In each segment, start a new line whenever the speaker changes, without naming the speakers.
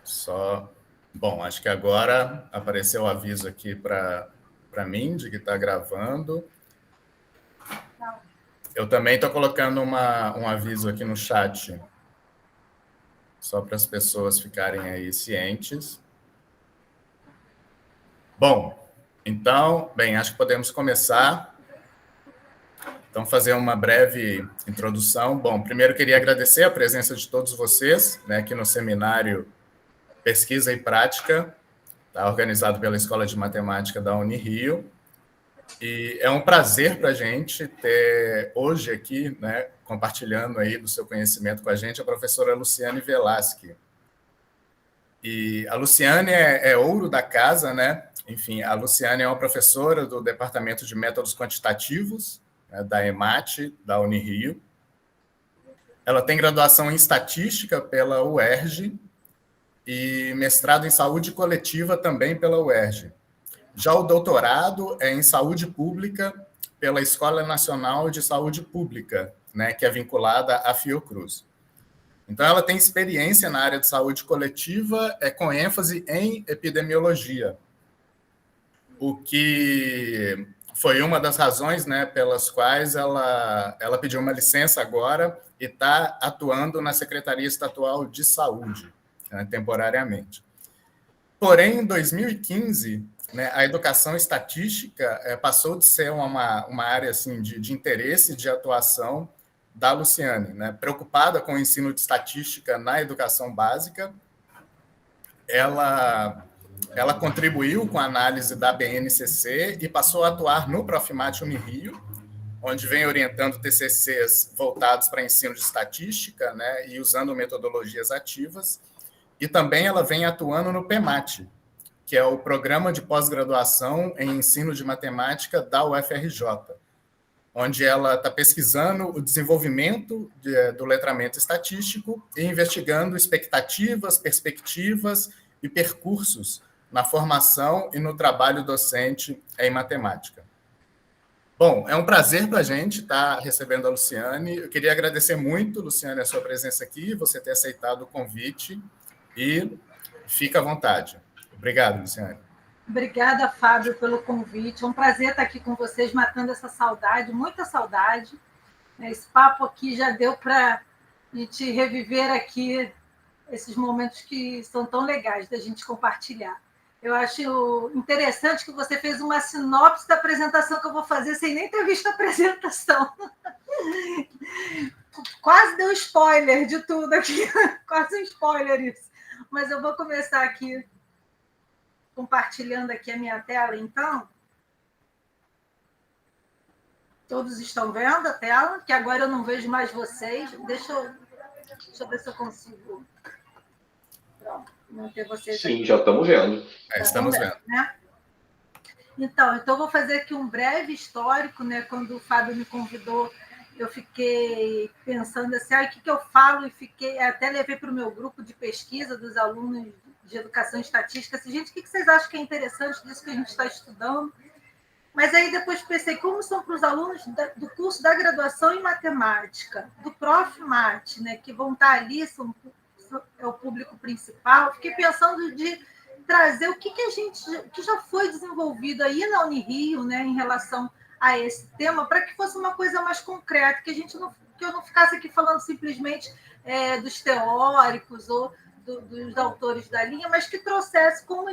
Só. Bom, acho que agora apareceu o aviso aqui para mim de que está gravando. Eu também estou colocando um aviso aqui no chat, só para as pessoas ficarem aí cientes. Bom, então, bem, acho que podemos começar. Então, fazer uma breve introdução. Bom, primeiro queria agradecer a presença de todos vocês, né, aqui no seminário Pesquisa e Prática, tá, organizado pela Escola de Matemática da Unirio. E é um prazer para a gente ter hoje aqui, né, compartilhando aí do seu conhecimento com a gente, a professora Luciane Velasque. E a Luciane é ouro da casa, né? Enfim, a Luciane é uma professora do Departamento de Métodos Quantitativos, né, da EMAT, da Unirio. Ela tem graduação em Estatística pela UERJ e mestrado em Saúde Coletiva também pela UERJ. Já o doutorado é em Saúde Pública pela Escola Nacional de Saúde Pública, né, que é vinculada à Fiocruz. Então, ela tem experiência na área de saúde coletiva, com ênfase em epidemiologia, o que foi uma das razões, né, pelas quais ela pediu uma licença agora e está atuando na Secretaria Estadual de Saúde, né, temporariamente. Porém, em 2015, né, a educação estatística passou de ser uma área assim, de interesse, de atuação da Luciane, né? Preocupada com o ensino de estatística na educação básica, ela contribuiu com a análise da BNCC e passou a atuar no Profimate Unirio, onde vem orientando TCCs voltados para ensino de estatística, né, e usando metodologias ativas, e também ela vem atuando no PEMAT, que é o Programa de Pós-Graduação em Ensino de Matemática da UFRJ, onde ela está pesquisando o desenvolvimento do letramento estatístico e investigando expectativas, perspectivas e percursos na formação e no trabalho docente em matemática. Bom, é um prazer para a gente estar recebendo a Luciane. Eu queria agradecer muito, Luciane, a sua presença aqui, você ter aceitado o convite, e fica à vontade. Obrigado, Luciane.
Obrigada, Fábio, pelo convite. É um prazer estar aqui com vocês, matando essa saudade, muita saudade. Esse papo aqui já deu para a gente reviver aqui esses momentos que são tão legais da gente compartilhar. Eu acho interessante que você fez uma sinopse da apresentação que eu vou fazer sem nem ter visto a apresentação. Quase deu spoiler de tudo aqui, quase um spoiler isso. Mas eu vou começar aqui compartilhando aqui a minha tela, então. Todos estão vendo a tela? Que agora eu não vejo mais vocês. Deixa eu ver se eu consigo. Pronto, manter vocês
Sim,
aqui.
já estamos vendo.
Estamos vendo.
Né? Então, eu vou fazer aqui um breve histórico, né? Quando o Fábio me convidou, eu fiquei pensando assim, o que eu falo, e até levei para o meu grupo de pesquisa dos alunos de educação estatística, assim, gente, o que vocês acham que é interessante disso que a gente está estudando? Mas aí depois pensei, como são para os alunos do curso da graduação em matemática, do Profmat, né, que vão estar ali, é o público principal, fiquei pensando de trazer o que já foi desenvolvido aí na Unirio, né, em relação a esse tema, para que fosse uma coisa mais concreta, que eu não ficasse aqui falando simplesmente dos teóricos ou dos autores da linha, mas que trouxesse como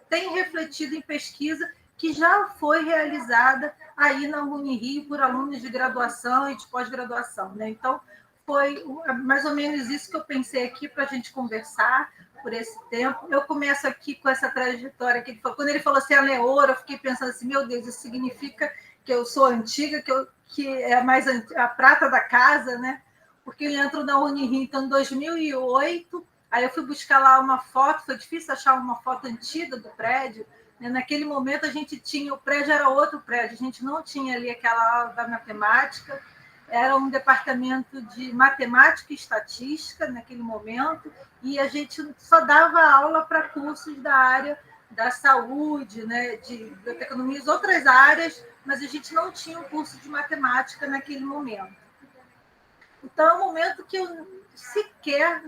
tem refletido em pesquisa que já foi realizada aí na Unirio por alunos de graduação e de pós-graduação, né? Então, foi mais ou menos isso que eu pensei aqui para a gente conversar por esse tempo. Eu começo aqui com essa trajetória que ele falou. Quando ele falou assim, ela é ouro, eu fiquei pensando assim, meu Deus, isso significa que eu sou antiga, que é mais a prata da casa, né? Porque eu entro na Unirio, então, em 2008, aí eu fui buscar lá uma foto, foi difícil achar uma foto antiga do prédio. Naquele momento, a gente tinha, o prédio era outro prédio, a gente não tinha ali aquela aula da matemática, era um departamento de matemática e estatística naquele momento, e a gente só dava aula para cursos da área da saúde, né, de biotecnologia, outras áreas, mas a gente não tinha um curso de matemática naquele momento. Então, é um momento que eu sequer,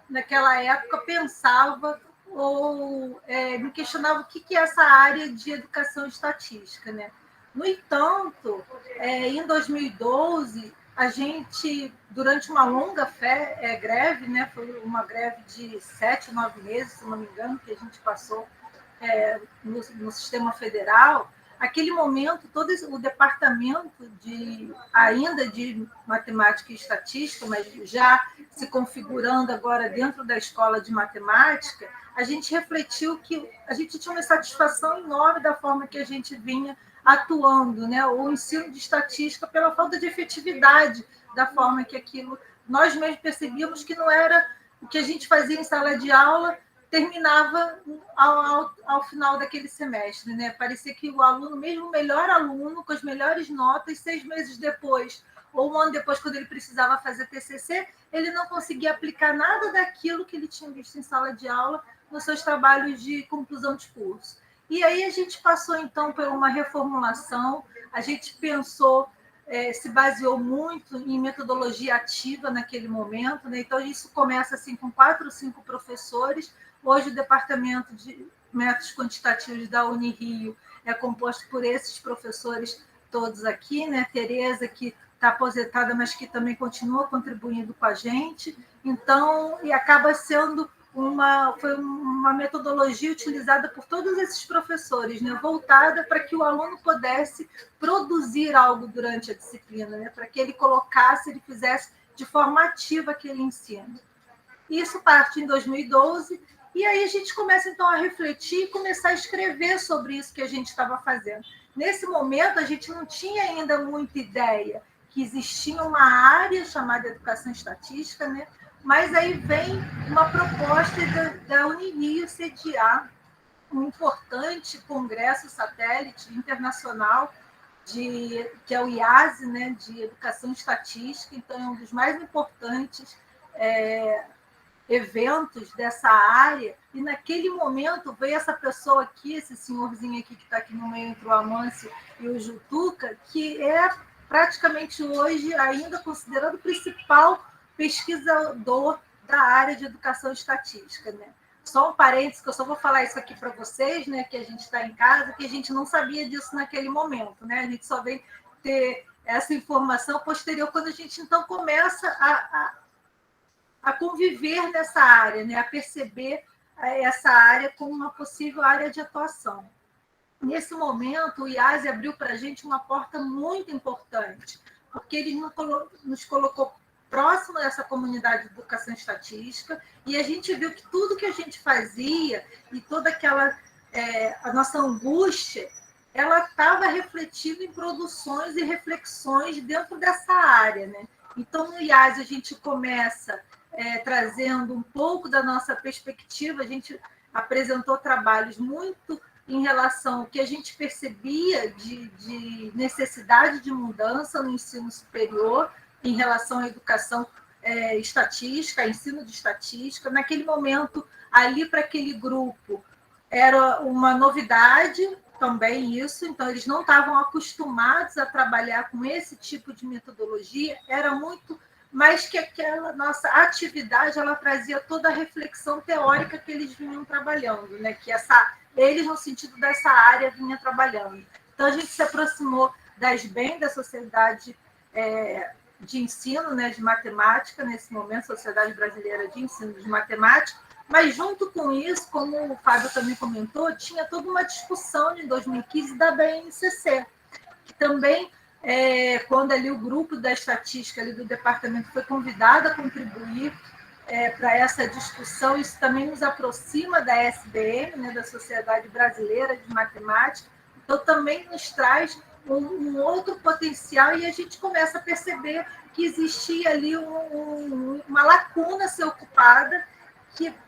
naquela época, pensava ou me questionava o que é essa área de educação estatística, né? No entanto, em 2012, a gente, durante uma longa greve, né, foi uma greve de 7, 9 meses, se não me engano, que a gente passou no sistema federal, aquele momento, todo o departamento ainda de matemática e estatística, mas já se configurando agora dentro da escola de matemática, a gente refletiu que a gente tinha uma satisfação enorme da forma que a gente vinha atuando, né? O ensino de estatística pela falta de efetividade da forma que aquilo... Nós mesmos percebíamos que não era o que a gente fazia em sala de aula, terminava ao final daquele semestre, né? Parecia que o aluno, mesmo o melhor aluno, com as melhores notas, 6 meses depois, ou um ano depois, quando ele precisava fazer TCC, ele não conseguia aplicar nada daquilo que ele tinha visto em sala de aula nos seus trabalhos de conclusão de curso. E aí a gente passou, então, por uma reformulação, a gente pensou, se baseou muito em metodologia ativa naquele momento, né? Então, isso começa assim com 4 ou 5 professores. Hoje, o departamento de métodos quantitativos da Unirio é composto por esses professores todos aqui, né? Tereza, que está aposentada, mas que também continua contribuindo com a gente. Então, e acaba sendo foi uma metodologia utilizada por todos esses professores, né? Voltada para que o aluno pudesse produzir algo durante a disciplina, né? Para que ele colocasse, ele fizesse de forma ativa aquele ensino. Isso parte em 2012, e aí a gente começa, então, a refletir e começar a escrever sobre isso que a gente estava fazendo. Nesse momento, a gente não tinha ainda muita ideia que existia uma área chamada educação estatística, né? Mas aí vem uma proposta da Unirio sediar um importante congresso satélite internacional, que é o IASE, né, de Educação Estatística. Então, é um dos mais importantes eventos dessa área, e naquele momento veio essa pessoa aqui, esse senhorzinho aqui que está aqui no meio entre o Amâncio e o Jutuca, que é praticamente hoje ainda considerado o principal pesquisador da área de educação estatística, né? Só um parênteses, que eu só vou falar isso aqui para vocês, né, que a gente está em casa, que a gente não sabia disso naquele momento, né? A gente só veio ter essa informação posterior, quando a gente, então, começa a conviver nessa área, né? A perceber essa área como uma possível área de atuação. Nesse momento, o IASE abriu para a gente uma porta muito importante, porque ele nos colocou próximo dessa comunidade de educação estatística, e a gente viu que tudo que a gente fazia e toda aquela a nossa angústia, ela estava refletida em produções e reflexões dentro dessa área, né? Então, no IASE, a gente começa trazendo um pouco da nossa perspectiva, a gente apresentou trabalhos muito em relação ao que a gente percebia de necessidade de mudança no ensino superior, em relação à educação estatística, ensino de estatística. Naquele momento, ali para aquele grupo, era uma novidade também isso, então eles não estavam acostumados a trabalhar com esse tipo de metodologia, era muito mais que aquela nossa atividade, ela trazia toda a reflexão teórica que eles vinham trabalhando, né? Que eles, no sentido dessa área, vinham trabalhando. Então, a gente se aproximou da SBEM, da Sociedade de Ensino, né, de Matemática, nesse momento, Sociedade Brasileira de Ensino de Matemática, mas, junto com isso, como o Fábio também comentou, tinha toda uma discussão em 2015 da BNCC, que também, quando ali o grupo da estatística ali do departamento foi convidado a contribuir para essa discussão, isso também nos aproxima da SBM, né, da Sociedade Brasileira de Matemática, então também nos traz um outro potencial, e a gente começa a perceber que existia ali uma lacuna a ser ocupada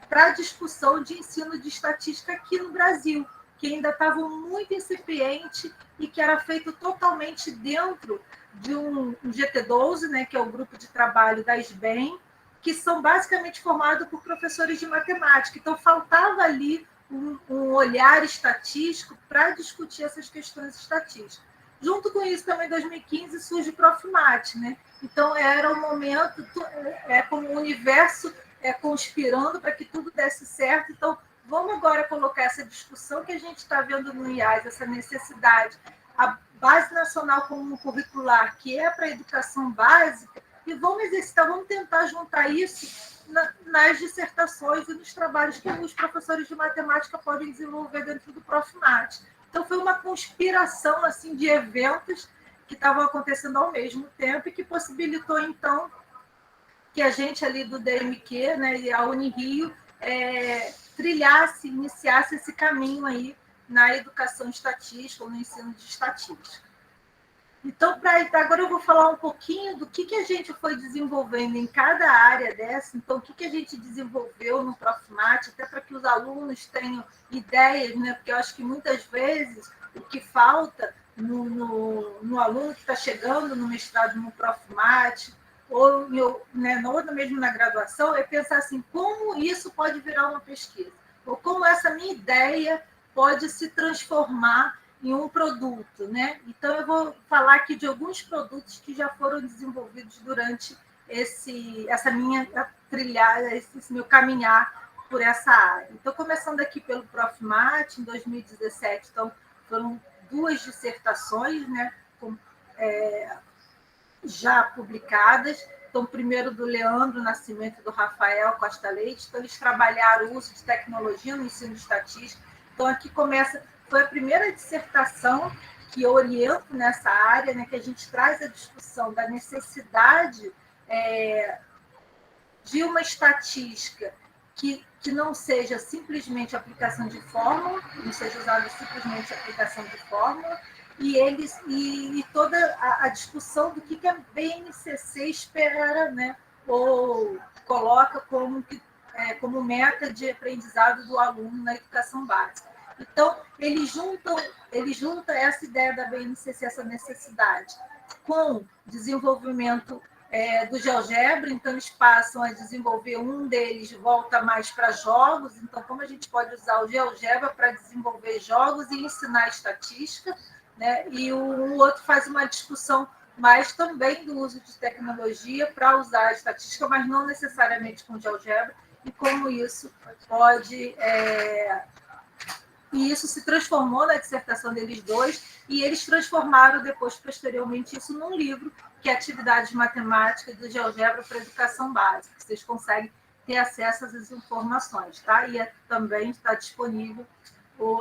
para a discussão de ensino de estatística aqui no Brasil, que ainda estava muito incipiente e que era feito totalmente dentro de um GT12, né, que é o grupo de trabalho da SBEM, que são basicamente formados por professores de matemática. Então, faltava ali um olhar estatístico para discutir essas questões estatísticas. Junto com isso, também em 2015, surge o Profmat, né? Então, era um momento, como o universo conspirando para que tudo desse certo. Então, vamos agora colocar essa discussão que a gente está vendo no IAS, essa necessidade, a Base Nacional Comum Curricular, que é para a educação básica, e vamos exercitar, vamos tentar juntar isso nas dissertações e nos trabalhos que os professores de matemática podem desenvolver dentro do Profmat. Então, foi uma conspiração assim, de eventos que estavam acontecendo ao mesmo tempo e que possibilitou, então, que a gente ali do DMQ, né, e a Unirio, iniciasse esse caminho aí na educação estatística, ou no ensino de estatística. Então, agora eu vou falar um pouquinho do que a gente foi desenvolvendo em cada área dessa. Então, o que a gente desenvolveu no Profmat, até para que os alunos tenham ideias, né? Porque eu acho que muitas vezes o que falta no aluno que está chegando no mestrado no Profmat, ou mesmo na graduação, é pensar assim, como isso pode virar uma pesquisa? Ou como essa minha ideia pode se transformar em um produto, né? Então, eu vou falar aqui de alguns produtos que já foram desenvolvidos durante essa minha trilhada, esse meu caminhar por essa área. Então, começando aqui pelo Profmat, em 2017, então, foram 2 dissertações, né, já publicadas. Então, primeiro do Leandro Nascimento e do Rafael Costa Leite. Então, eles trabalharam o uso de tecnologia no ensino de estatística. Então, aqui foi a primeira dissertação que eu oriento nessa área, né, que a gente traz a discussão da necessidade de uma estatística que não seja simplesmente aplicação de fórmula, não seja usada simplesmente aplicação de fórmula, e toda a discussão do que a BNCC espera, né, ou coloca como meta de aprendizado do aluno na educação básica. Então, ele junta essa ideia da BNCC, essa necessidade, com desenvolvimento do GeoGebra. Então, eles passam a desenvolver, um deles volta mais para jogos. Então, como a gente pode usar o GeoGebra para desenvolver jogos e ensinar estatística, né? E o outro faz uma discussão mais também do uso de tecnologia para usar a estatística, mas não necessariamente com GeoGebra, e como isso pode... E isso se transformou na dissertação deles 2, e eles transformaram depois, posteriormente, isso num livro, que é Atividades Matemáticas do GeoGebra para Educação Básica. Vocês conseguem ter acesso a essas informações, tá? E também está disponível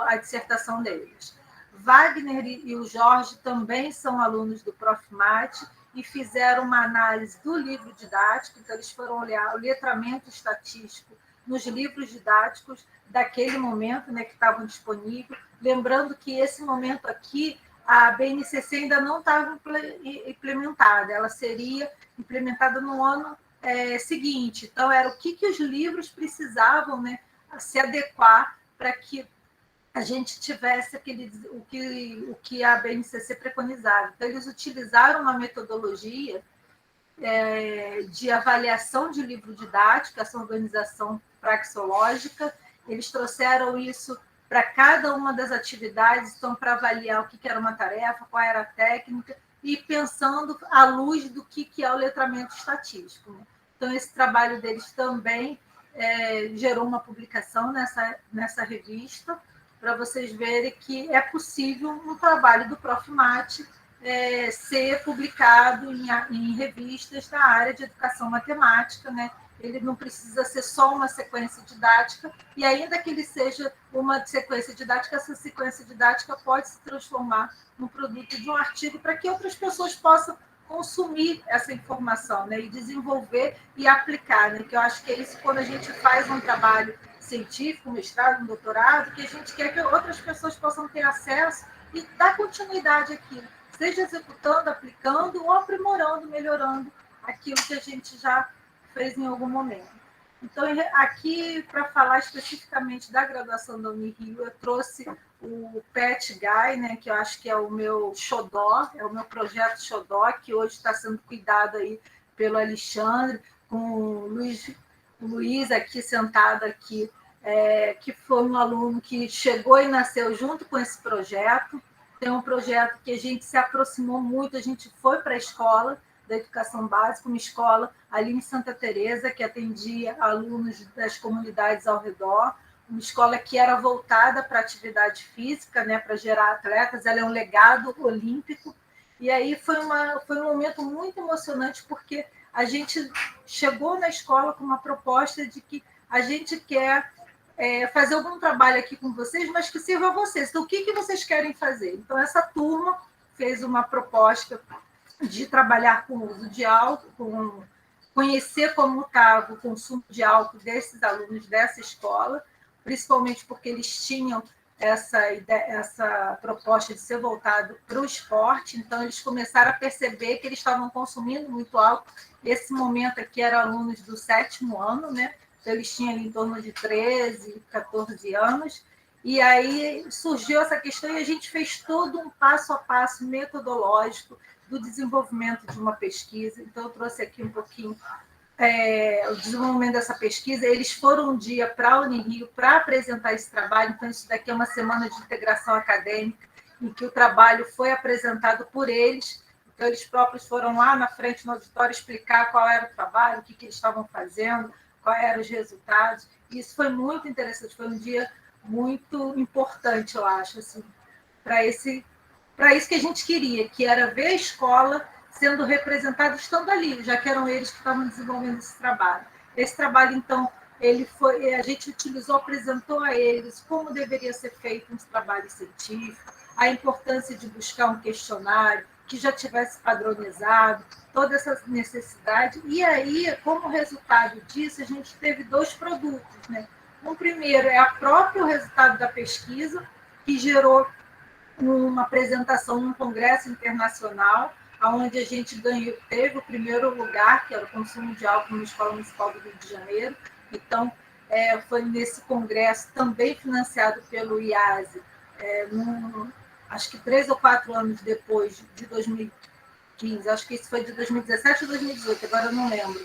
a dissertação deles. Wagner e o Jorge também são alunos do Profmat e fizeram uma análise do livro didático. Então, eles foram olhar o letramento estatístico nos livros didáticos daquele momento, né, que estavam disponíveis. Lembrando que esse momento aqui, a BNCC ainda não estava implementada, ela seria implementada no ano seguinte. Então, era o que os livros precisavam, né, se adequar para que a gente tivesse o que a BNCC preconizava. Então, eles utilizaram uma metodologia de avaliação de livro didático, essa organização praxeológica. Eles trouxeram isso para cada uma das atividades, então, para avaliar o que era uma tarefa, qual era a técnica, e pensando à luz do que é o letramento estatístico. Então, esse trabalho deles também gerou uma publicação nessa revista, para vocês verem que é possível um trabalho do Profmat ser publicado em revistas da área de educação matemática, né? Ele não precisa ser só uma sequência didática, e ainda que ele seja uma sequência didática, essa sequência didática pode se transformar no produto de um artigo para que outras pessoas possam consumir essa informação, né? E desenvolver e aplicar, né? Que eu acho que é isso, quando a gente faz um trabalho científico, um mestrado, um doutorado, que a gente quer que outras pessoas possam ter acesso e dar continuidade àquilo, seja executando, aplicando ou aprimorando, melhorando aquilo que a gente já fez em algum momento. Então, aqui, para falar especificamente da graduação da Unirio, eu trouxe o PET Guy, né, que eu acho que é o meu xodó, é o meu projeto xodó, que hoje está sendo cuidado aí pelo Alexandre, com o Luiz aqui sentado aqui, que foi um aluno que chegou e nasceu junto com esse projeto. Tem um projeto que a gente se aproximou muito, a gente foi para a escola da educação básica, uma escola ali em Santa Teresa, que atendia alunos das comunidades ao redor, uma escola que era voltada para a atividade física, né, para gerar atletas, ela é um legado olímpico, e aí foi um momento muito emocionante, porque a gente chegou na escola com uma proposta de que a gente quer fazer algum trabalho aqui com vocês, mas que sirva a vocês. Então, o que vocês querem fazer? Então, essa turma fez uma proposta de trabalhar com o uso de álcool, conhecer como estava o consumo de álcool desses alunos dessa escola, principalmente porque eles tinham essa proposta de ser voltado para o esporte, então eles começaram a perceber que eles estavam consumindo muito álcool. Esse momento aqui eram alunos do 7º ano, né? Então eles tinham ali em torno de 13, 14 anos, e aí surgiu essa questão e a gente fez todo um passo a passo metodológico do desenvolvimento de uma pesquisa. Então eu trouxe aqui um pouquinho o desenvolvimento dessa pesquisa. Eles foram um dia para a Unirio para apresentar esse trabalho, então isso daqui é uma semana de integração acadêmica, em que o trabalho foi apresentado por eles, então eles próprios foram lá na frente no auditório explicar qual era o trabalho, o que eles estavam fazendo, quais eram os resultados. Isso foi muito interessante, foi um dia muito importante, eu acho, assim, para isso que a gente queria, que era ver a escola sendo representada, estando ali, já que eram eles que estavam desenvolvendo esse trabalho. Esse trabalho, então, a gente apresentou a eles como deveria ser feito um trabalho científico, a importância de buscar um questionário que já tivesse padronizado, toda essa necessidade. E aí, como resultado disso, a gente teve 2 produtos, né? Um primeiro é o próprio resultado da pesquisa, que gerou uma apresentação num congresso internacional, onde a gente teve o primeiro lugar, que era o consumo de álcool na Escola Municipal do Rio de Janeiro. Então, foi nesse congresso, também financiado pelo IASE, acho que 3 ou 4 anos depois de 2015, acho que isso foi de 2017 ou 2018, agora eu não lembro.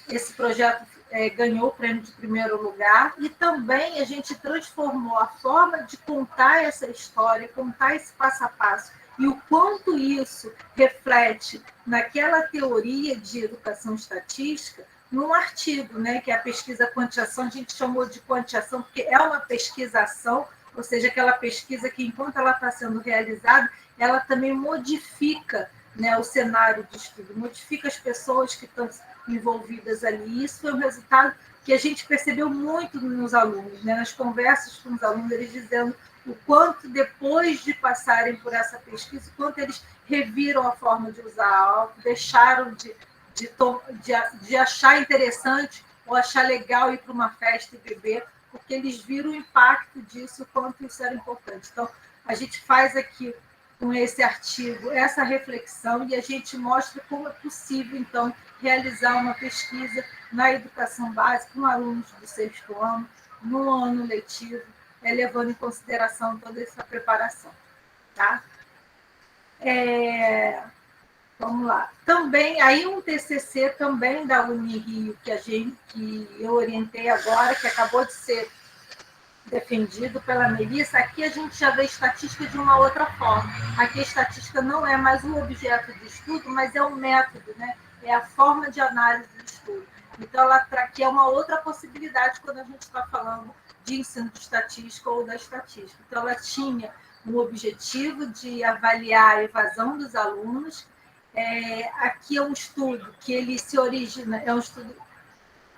Esse projeto ganhou o prêmio de primeiro lugar, e também a gente transformou a forma de contar essa história, contar esse passo a passo, e o quanto isso reflete naquela teoria de educação estatística, num artigo, né, que é a pesquisa quantiação. A gente chamou de quantiação porque é uma pesquisação, ou seja, aquela pesquisa que, enquanto ela está sendo realizada, ela também modifica, né, o cenário de estudo, modifica as pessoas que estão envolvidas ali. Isso foi um resultado que a gente percebeu muito nos alunos, né? Nas conversas com os alunos, eles dizendo o quanto, depois de passarem por essa pesquisa, o quanto eles reviram a forma de usar álcool, deixaram de achar interessante ou achar legal ir para uma festa e beber, porque eles viram o impacto disso, o quanto isso era importante. Então, a gente faz aqui, com esse artigo, essa reflexão, e a gente mostra como é possível, então, realizar uma pesquisa na educação básica com alunos do 6º ano, no ano letivo, levando em consideração toda essa preparação. Tá? Vamos lá. Também, aí um TCC também da Unirio, que eu orientei agora, que acabou de ser defendido pela Melissa. Aqui a gente já vê estatística de uma outra forma. Aqui a estatística não é mais um objeto de estudo, mas é um método, né? É a forma de análise do estudo. Então, que é uma outra possibilidade quando a gente está falando de ensino de estatística ou da estatística. Então, ela tinha um objetivo de avaliar a evasão dos alunos. Aqui é um estudo que ele se origina, é um estudo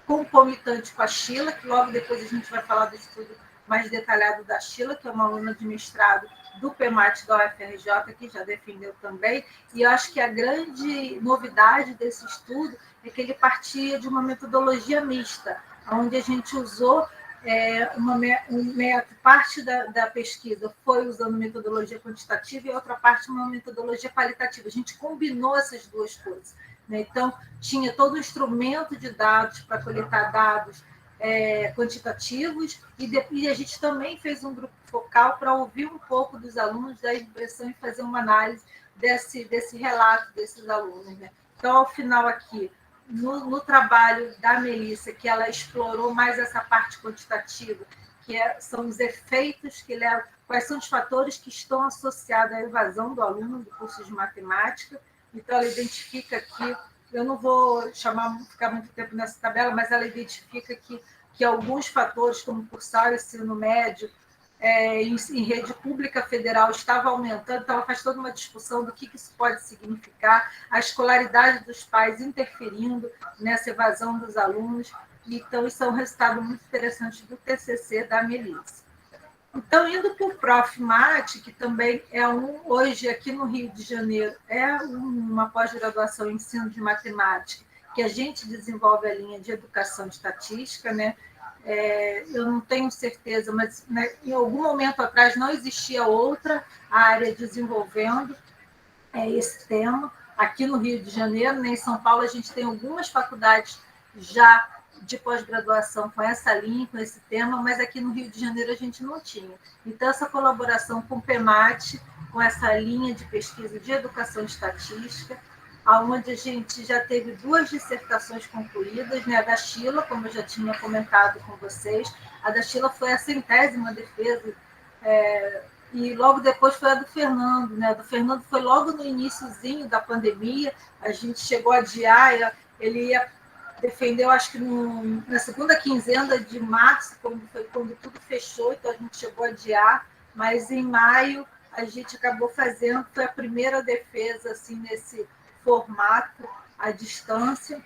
concomitante com a Sheila, que logo depois a gente vai falar do estudo mais detalhado da Sheila, que é uma aluna de mestrado do PEMAT da UFRJ, que já defendeu também, e eu acho que a grande novidade desse estudo é que ele partia de uma metodologia mista, onde a gente usou parte da pesquisa foi usando metodologia quantitativa e outra parte uma metodologia qualitativa. A gente combinou essas duas coisas. Então, tinha todo o instrumento de dados para coletar dados quantitativos, e a gente também fez um grupo focal para ouvir um pouco dos alunos da impressão e fazer uma análise desse relato desses alunos. Né? Então, ao final aqui, no trabalho da Melissa, que ela explorou mais essa parte quantitativa, que são os efeitos que levam, quais são os fatores que estão associados à evasão do aluno do curso de matemática. Então, ela identifica que, eu não vou ficar muito tempo nessa tabela, mas ela identifica que que alguns fatores, como cursar o ensino médio em rede pública federal, estava aumentando, então ela faz toda uma discussão do que isso pode significar, a escolaridade dos pais interferindo nessa evasão dos alunos. Então, isso é um resultado muito interessante do TCC da Melissa. Então, indo para o ProfMat, que também é hoje aqui no Rio de Janeiro, é uma pós-graduação em ensino de matemática, que a gente desenvolve a linha de educação estatística, né? Eu não tenho certeza, mas né, em algum momento atrás não existia outra área desenvolvendo esse tema. Aqui no Rio de Janeiro, né, em São Paulo, a gente tem algumas faculdades já de pós-graduação com essa linha, com esse tema, mas aqui no Rio de Janeiro a gente não tinha. Então, essa colaboração com o PEMAT, com essa linha de pesquisa de educação estatística, onde a gente já teve 2 dissertações concluídas, né? A da Sheila, como eu já tinha comentado com vocês, a da Sheila foi a 100ª defesa, e logo depois foi a do Fernando, né? A do Fernando foi logo no iniciozinho da pandemia, a gente chegou a adiar, ele ia defender, acho que na segunda quinzena de março, quando tudo fechou, então a gente chegou a adiar, mas em maio a gente acabou fazendo, foi a primeira defesa assim, nesse formato, à distância.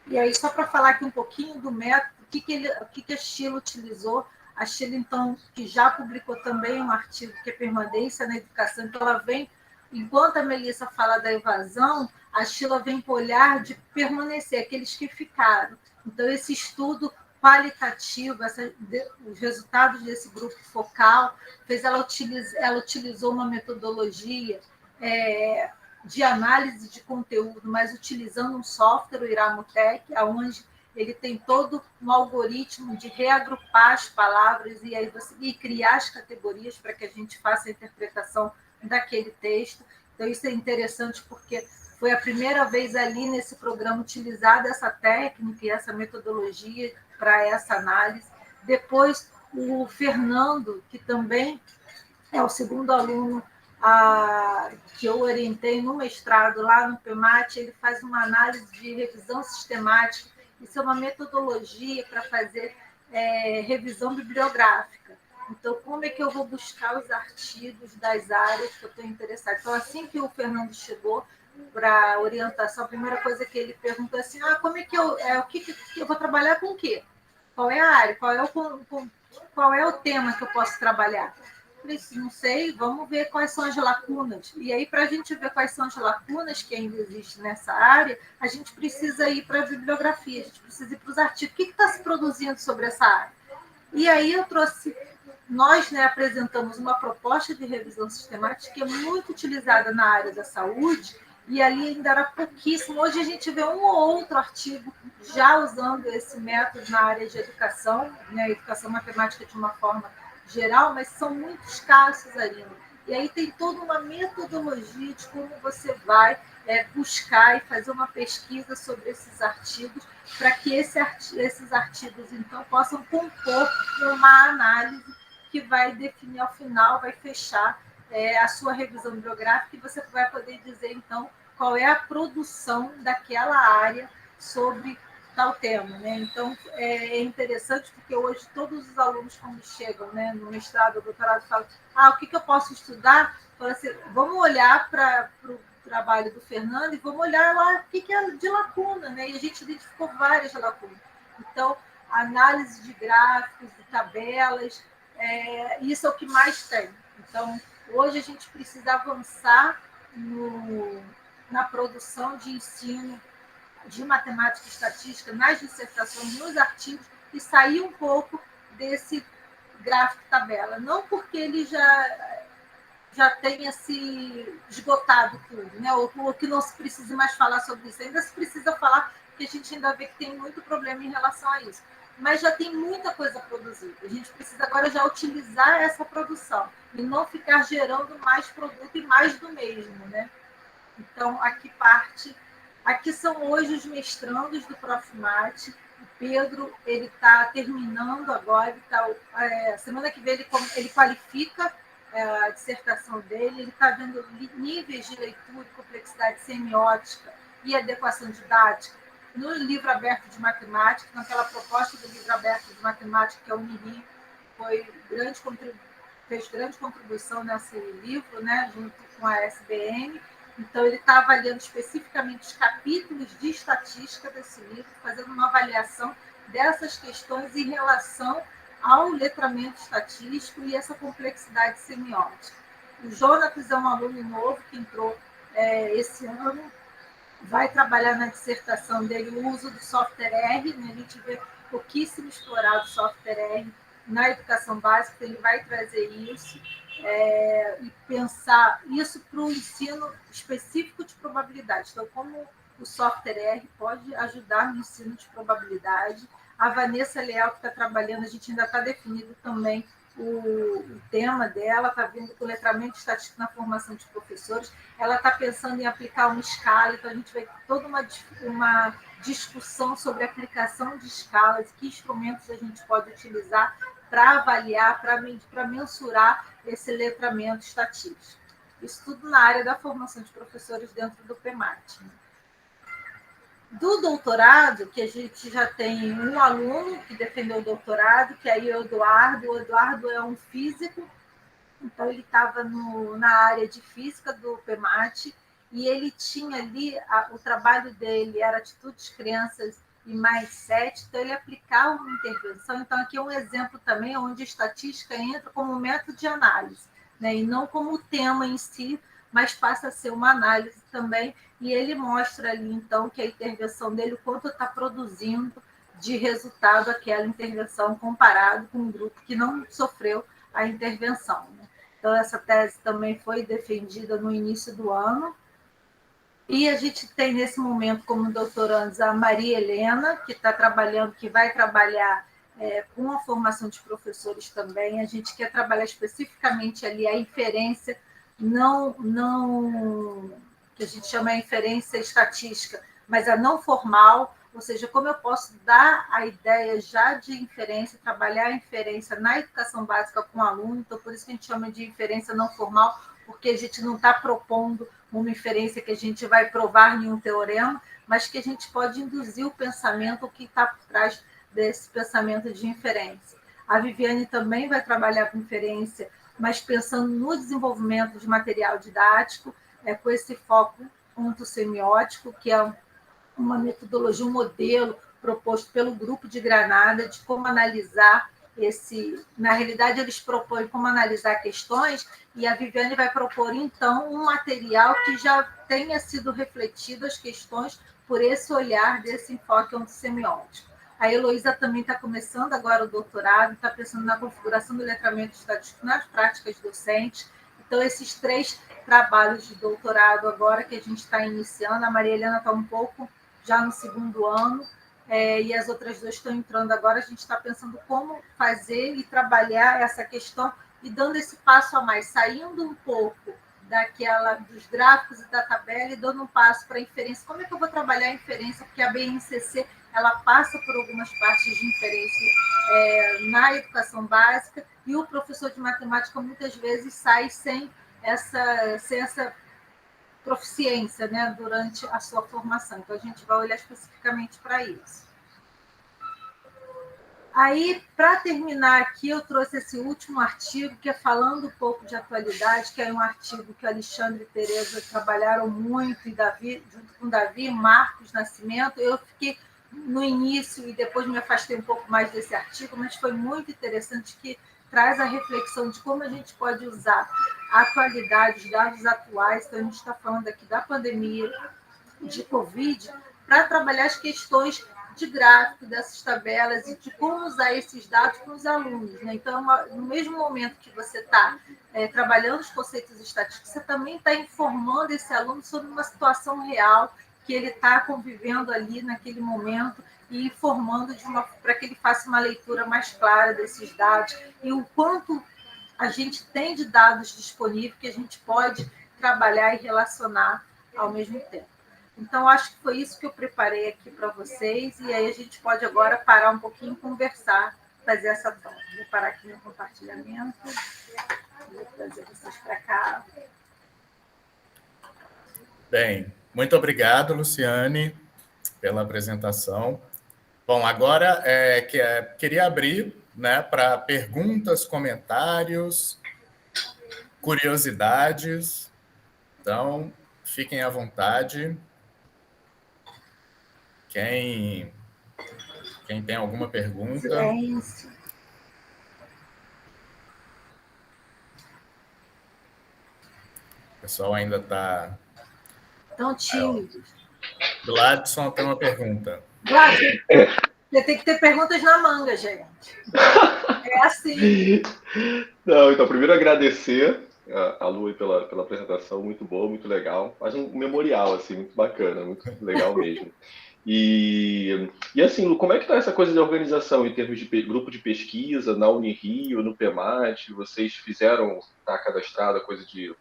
E aí, só para falar aqui um pouquinho do método, o que a Sheila utilizou, a Sheila, então, que já publicou também um artigo que é Permanência na Educação, então ela vem, enquanto a Melissa fala da evasão, a Sheila vem com o olhar de permanecer, aqueles que ficaram. Então, esse estudo qualitativo, os resultados desse grupo focal, ela utilizou uma metodologia de análise de conteúdo, mas utilizando um software, o Iramutec, onde ele tem todo um algoritmo de reagrupar as palavras e criar as categorias para que a gente faça a interpretação daquele texto. Então, isso é interessante porque foi a primeira vez ali nesse programa utilizada essa técnica e essa metodologia para essa análise. Depois, o Fernando, que também é o segundo aluno que eu orientei no mestrado lá no PEMAT, ele faz uma análise de revisão sistemática. Isso é uma metodologia para fazer revisão bibliográfica. Então, como é que eu vou buscar os artigos das áreas que eu estou interessada? Então, assim que o Fernando chegou para a orientação, a primeira coisa que ele perguntou assim, como é que eu vou trabalhar com o quê? Qual é a área? Qual é o tema que eu posso trabalhar? Não sei, vamos ver quais são as lacunas. E aí, para a gente ver quais são as lacunas que ainda existem nessa área, a gente precisa ir para a bibliografia, a gente precisa ir para os artigos. O que está se produzindo sobre essa área? E aí nós apresentamos uma proposta de revisão sistemática que é muito utilizada na área da saúde, e ali ainda era pouquíssimo. Hoje a gente vê um ou outro artigo já usando esse método na área de educação, educação matemática de uma forma geral, mas são muito escassos ainda. E aí tem toda uma metodologia de como você vai buscar e fazer uma pesquisa sobre esses artigos, para que esses artigos, então, possam compor uma análise que vai definir, ao final, vai fechar a sua revisão bibliográfica, e você vai poder dizer, então, qual é a produção daquela área sobre tal tema. Então, é interessante porque hoje todos os alunos, quando chegam no mestrado ou doutorado, falam, o que eu posso estudar? Fala assim, vamos olhar para o trabalho do Fernando e vamos olhar lá o que é de lacuna, e a gente identificou várias lacunas. Então, análise de gráficos, de tabelas, isso é o que mais tem. Então, hoje a gente precisa avançar na produção de ensino de matemática e estatística, nas dissertações, nos artigos, e sair um pouco desse gráfico tabela. Não porque ele já tenha se esgotado tudo, ou que não se precise mais falar sobre isso. Ainda se precisa falar, porque a gente ainda vê que tem muito problema em relação a isso. Mas já tem muita coisa produzida. A gente precisa agora já utilizar essa produção e não ficar gerando mais produto e mais do mesmo. Então, aqui são hoje os mestrandos do ProfMat. O Pedro, ele está terminando agora, semana que vem ele qualifica a dissertação dele, ele está vendo níveis de leitura, complexidade semiótica e adequação didática no livro aberto de matemática, naquela proposta do livro aberto de matemática, que é o Unirio, fez grande contribuição nesse livro, né, junto com a SBN. Então, ele está avaliando especificamente os capítulos de estatística desse livro, fazendo uma avaliação dessas questões em relação ao letramento estatístico e essa complexidade semiótica. O Jonatas é um aluno novo que entrou esse ano, vai trabalhar na dissertação dele o uso do software R, né? A gente vê pouquíssimo explorado o software R na educação básica, ele vai trazer isso e pensar isso para o ensino específico de probabilidade. Então, como o software R pode ajudar no ensino de probabilidade. A Vanessa Leal, que está trabalhando, a gente ainda está definindo também o tema dela, está vindo com letramento estatístico na formação de professores. Ela está pensando em aplicar uma escala, então a gente vai ter toda uma discussão sobre a aplicação de escalas, que instrumentos a gente pode utilizar para avaliar, para mensurar esse letramento estatístico. Isso tudo na área da formação de professores dentro do PEMAT. Do doutorado, que a gente já tem um aluno que defendeu o doutorado, que é o Eduardo. O Eduardo é um físico, então ele estava na área de física do PEMAT, e ele tinha ali, o trabalho dele era atitudes, crianças e mindset, então ele aplicava uma intervenção. Então, aqui é um exemplo também onde a estatística entra como método de análise, né? E não como tema em si, mas passa a ser uma análise também, e ele mostra ali, então, que a intervenção dele, o quanto está produzindo de resultado aquela intervenção comparado com um grupo que não sofreu a intervenção, né? Então, essa tese também foi defendida no início do ano. E a gente tem, nesse momento, como doutorandos, a Maria Helena, que está trabalhando, que vai trabalhar com a formação de professores também. A gente quer trabalhar especificamente ali a inferência, não que a gente chama de inferência estatística, mas a não formal, ou seja, como eu posso dar a ideia já de inferência, trabalhar a inferência na educação básica com o aluno. Então, por isso que a gente chama de inferência não formal, porque a gente não está propondo uma inferência que a gente vai provar em um teorema, mas que a gente pode induzir o pensamento, o que está por trás desse pensamento de inferência. A Viviane também vai trabalhar com inferência, mas pensando no desenvolvimento de material didático, com esse foco ontosemiótico, que é uma metodologia, um modelo proposto pelo Grupo de Granada de como analisar na realidade, eles propõem como analisar questões, e a Viviane vai propor, então, um material que já tenha sido refletido as questões por esse olhar desse enfoque ontosemiótico. A Heloísa também está começando agora o doutorado, está pensando na configuração do letramento estatístico nas práticas docentes. Então, esses 3 trabalhos de doutorado agora que a gente está iniciando, a Maria Helena está um pouco já no 2º ano, e as outras 2 estão entrando agora. A gente está pensando como fazer e trabalhar essa questão e dando esse passo a mais, saindo um pouco dos gráficos e da tabela e dando um passo para a inferência. Como é que eu vou trabalhar a inferência? Porque a BNCC ela passa por algumas partes de inferência na educação básica, e o professor de matemática muitas vezes sai sem essa proficiência, né, durante a sua formação. Então, a gente vai olhar especificamente para isso. Aí, para terminar aqui, eu trouxe esse último artigo, que é falando um pouco de atualidade, que é um artigo que Alexandre e Tereza trabalharam muito, e junto com Davi, Marcos Nascimento. Eu fiquei no início e depois me afastei um pouco mais desse artigo, mas foi muito interessante, que traz a reflexão de como a gente pode usar a atualidade, os dados atuais. Então, a gente está falando aqui da pandemia de Covid, para trabalhar as questões de gráfico dessas tabelas e de como usar esses dados com os alunos, né? Então, no mesmo momento que você está trabalhando os conceitos estatísticos, você também está informando esse aluno sobre uma situação real que ele está convivendo ali naquele momento, e informando para que ele faça uma leitura mais clara desses dados, e o quanto a gente tem de dados disponíveis que a gente pode trabalhar e relacionar ao mesmo tempo. Então, acho que foi isso que eu preparei aqui para vocês, e aí a gente pode agora parar um pouquinho e conversar, fazer essa troca. Vou parar aqui meu compartilhamento, vou trazer vocês para cá.
Bem, muito obrigado, Luciane. pela apresentação. Bom, agora queria abrir, né, para perguntas, comentários, curiosidades. Então, fiquem à vontade. Quem tem alguma pergunta?
Silêncio.
O pessoal ainda está...
Tão tímidos.
Gladson tem uma pergunta.
Gladson, você tem que ter perguntas na manga, gente. É assim.
Não, então, primeiro agradecer a Lu pela apresentação, muito boa, muito legal. Faz um memorial, assim, muito bacana, muito legal mesmo. E assim, Lu, como é que está essa coisa de organização em termos de grupo de pesquisa na Unirio, no PEMAT? Vocês fizeram, está cadastrada coisa de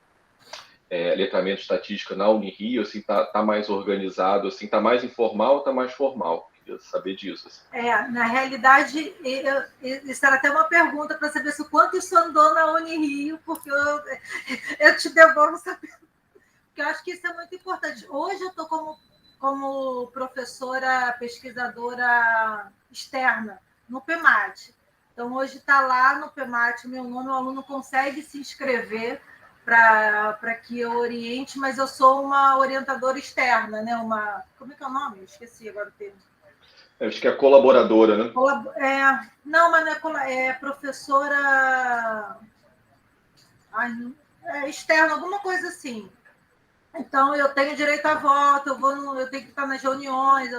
letramento de estatística na Unirio, assim, tá mais organizado, assim, tá mais informal ou tá mais formal? Queria saber disso. Assim.
Na realidade, isso era até uma pergunta para saber se o quanto isso andou na Unirio, porque eu te devolvo saber. Porque eu acho que isso é muito importante. Hoje eu estou como professora pesquisadora externa no PEMAT. Então, hoje está lá no PEMAT o meu nome, o aluno consegue se inscrever para que eu oriente, mas eu sou uma orientadora externa, né? Como é que é o nome? Eu esqueci agora o termo.
Acho que é colaboradora, né?
Não, mas não é professora externa, alguma coisa assim. Então, eu tenho direito a voto, eu tenho que estar nas reuniões,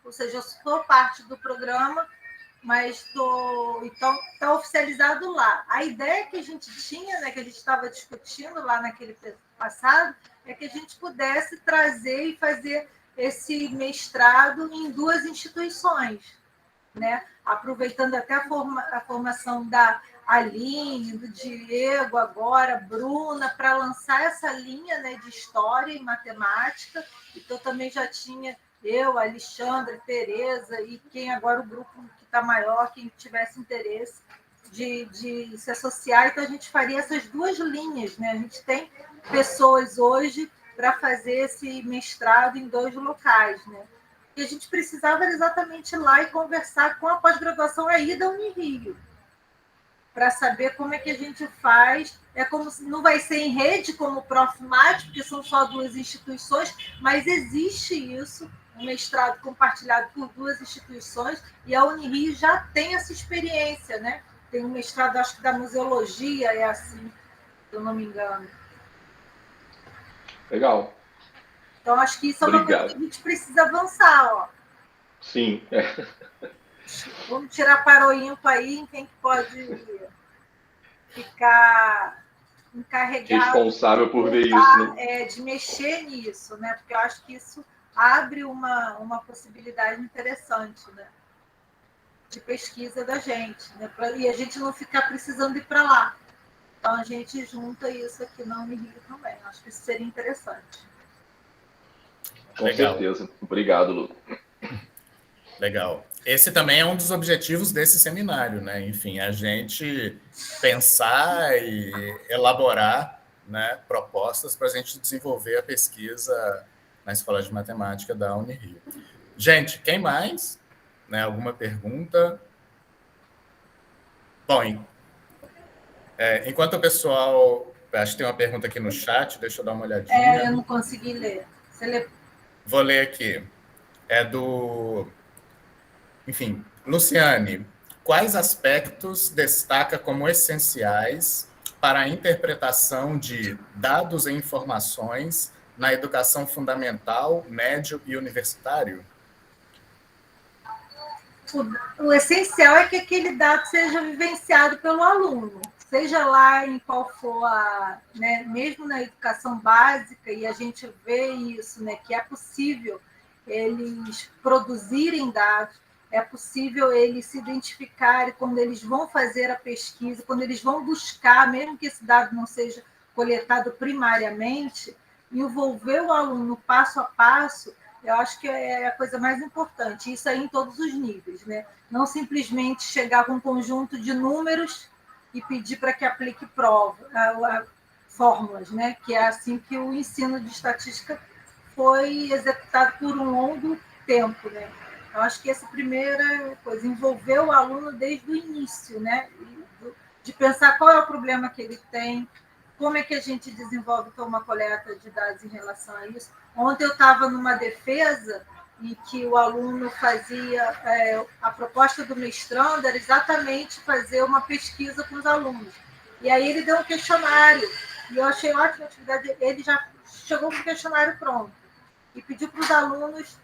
ou seja, eu sou parte do programa, mas então está oficializado lá. A ideia que a gente tinha, né, que a gente estava discutindo lá naquele passado, é que a gente pudesse trazer e fazer esse mestrado em 2 instituições, né? Aproveitando até a formação da Aline, do Diego, agora, Bruna, para lançar essa linha, né, de história e matemática. Então, também já tinha eu, Alexandre, Tereza, e quem agora o grupo que está maior, quem tivesse interesse de se associar. Então, a gente faria essas 2 linhas, né? A gente tem pessoas hoje para fazer esse mestrado em 2 locais, né? E a gente precisava exatamente ir lá e conversar com a pós-graduação aí da Unirio, para saber como é que a gente faz. É como se não vai ser em rede como o Profmat, porque são só 2 instituições, mas existe isso, um mestrado compartilhado por 2 instituições, e a Unirio já tem essa experiência, né? Tem um mestrado, acho que da museologia, é assim, se eu não me engano.
Legal.
Então, acho que isso é uma coisa que a gente precisa avançar, ó.
Sim.
Vamos tirar para o ímpar aí em quem pode ficar encarregado
responsável por ver isso, né?
De mexer nisso, né? Porque eu acho que isso abre uma possibilidade interessante, né? De pesquisa da gente, né? E a gente não ficar precisando ir para lá. Então a gente junta isso aqui na Unirio também. Eu acho que isso seria interessante.
Com certeza. Obrigado, Lu.
Legal. Esse também é um dos objetivos desse seminário, né? Enfim, a gente pensar e elaborar, né, propostas para a gente desenvolver a pesquisa na Escola de Matemática da Unirio. Gente, quem mais? Né, alguma pergunta? Bom, enquanto o pessoal... Acho que tem uma pergunta aqui no chat, deixa eu dar uma olhadinha.
Eu não consegui ler. Você lê?
Vou ler aqui. É do... Enfim, Luciane, quais aspectos destaca como essenciais para a interpretação de dados e informações na educação fundamental, médio e universitário?
O essencial é que aquele dado seja vivenciado pelo aluno, seja lá em qual for né, mesmo na educação básica, e a gente vê isso, né, que é possível eles produzirem dados, é possível eles se identificarem quando eles vão fazer a pesquisa, quando eles vão buscar, mesmo que esse dado não seja coletado primariamente, envolver o aluno passo a passo. Eu acho que é a coisa mais importante, isso aí em todos os níveis, né? Não simplesmente chegar com um conjunto de números e pedir para que aplique fórmulas, né? Que é assim que o ensino de estatística foi executado por um longo tempo, né? Eu acho que essa primeira coisa, envolver o aluno desde o início, né? De pensar qual é o problema que ele tem, como é que a gente desenvolve então, uma coleta de dados em relação a isso. Ontem eu estava numa defesa em que o aluno fazia, a proposta do mestrando era exatamente fazer uma pesquisa com os alunos. E aí ele deu um questionário, e eu achei ótima a atividade, ele já chegou com o questionário pronto, e pediu para os alunos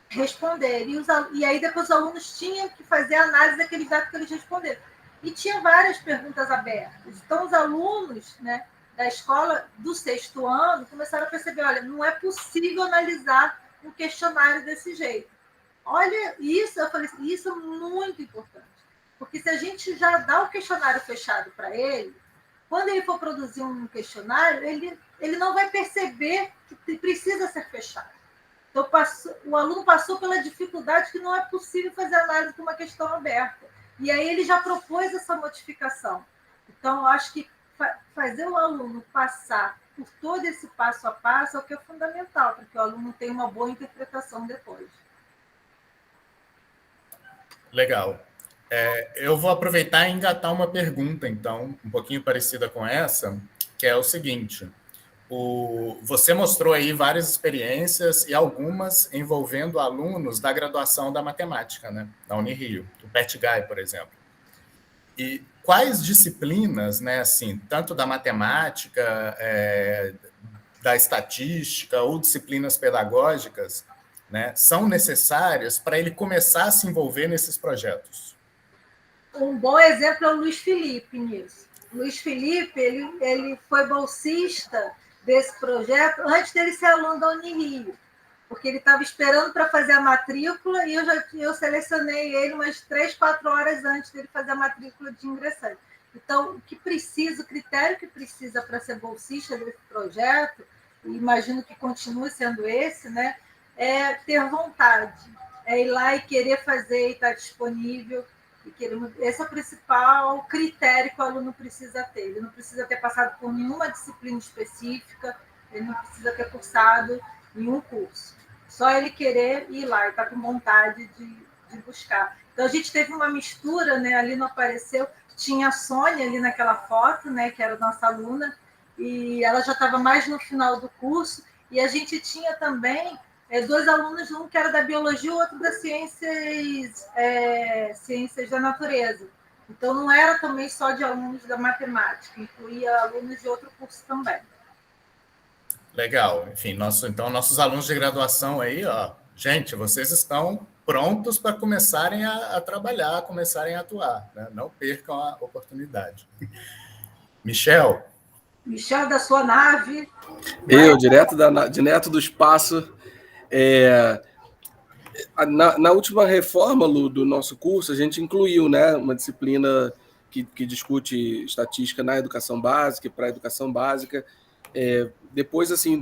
responderem. E aí depois os alunos tinham que fazer a análise daqueles dados que eles responderam. E tinha várias perguntas abertas. Então, os alunos, né, da escola do 6º ano começaram a perceber, olha, não é possível analisar um questionário desse jeito. Olha, isso, eu falei, isso é muito importante. Porque se a gente já dá o questionário fechado para ele, quando ele for produzir um questionário, ele não vai perceber que precisa ser fechado. Então, o aluno passou pela dificuldade que não é possível fazer análise de uma questão aberta. E aí ele já propôs essa modificação. Então, eu acho que fazer o aluno passar por todo esse passo a passo é o que é fundamental, para que o aluno tenha uma boa interpretação depois.
Legal. Eu vou aproveitar e engatar uma pergunta, então, um pouquinho parecida com essa, que é o seguinte. Você mostrou aí várias experiências e algumas envolvendo alunos da graduação da matemática, né, da Unirio, o PETGAI, por exemplo. E quais disciplinas, né, assim, tanto da matemática, da estatística ou disciplinas pedagógicas, né, são necessárias para ele começar a se envolver nesses projetos?
Um bom exemplo é o Luiz Felipe nisso. O Luiz Felipe ele foi bolsista desse projeto antes dele ser aluno da Unirio, porque ele estava esperando para fazer a matrícula e eu selecionei ele umas 3, 4 horas antes dele fazer a matrícula de ingressante. Então, o critério que precisa para ser bolsista desse projeto, e imagino que continue sendo esse, né, é ter vontade, é ir lá e querer fazer e estar disponível. Esse é o principal critério que o aluno precisa ter. Ele não precisa ter passado por nenhuma disciplina específica, ele não precisa ter cursado nenhum curso. Só ele querer ir lá e estar com vontade de buscar. Então, a gente teve uma mistura, né? Ali não apareceu, tinha a Sônia ali naquela foto, né? Que era nossa aluna, e ela já estava mais no final do curso, e a gente tinha também 2 alunos, um que era da biologia e o outro das ciências da natureza. Então, não era também só de alunos da matemática, incluía alunos de outro curso também.
Legal. Enfim, nossos alunos de graduação aí, ó, gente, vocês estão prontos para começarem a trabalhar, começarem a atuar, né? Não percam a oportunidade. Michel,
da sua nave.
Eu, direto do espaço. Na última reforma, Lu, do nosso curso, a gente incluiu, né, uma disciplina que discute estatística na educação básica e para a educação básica. Depois, assim,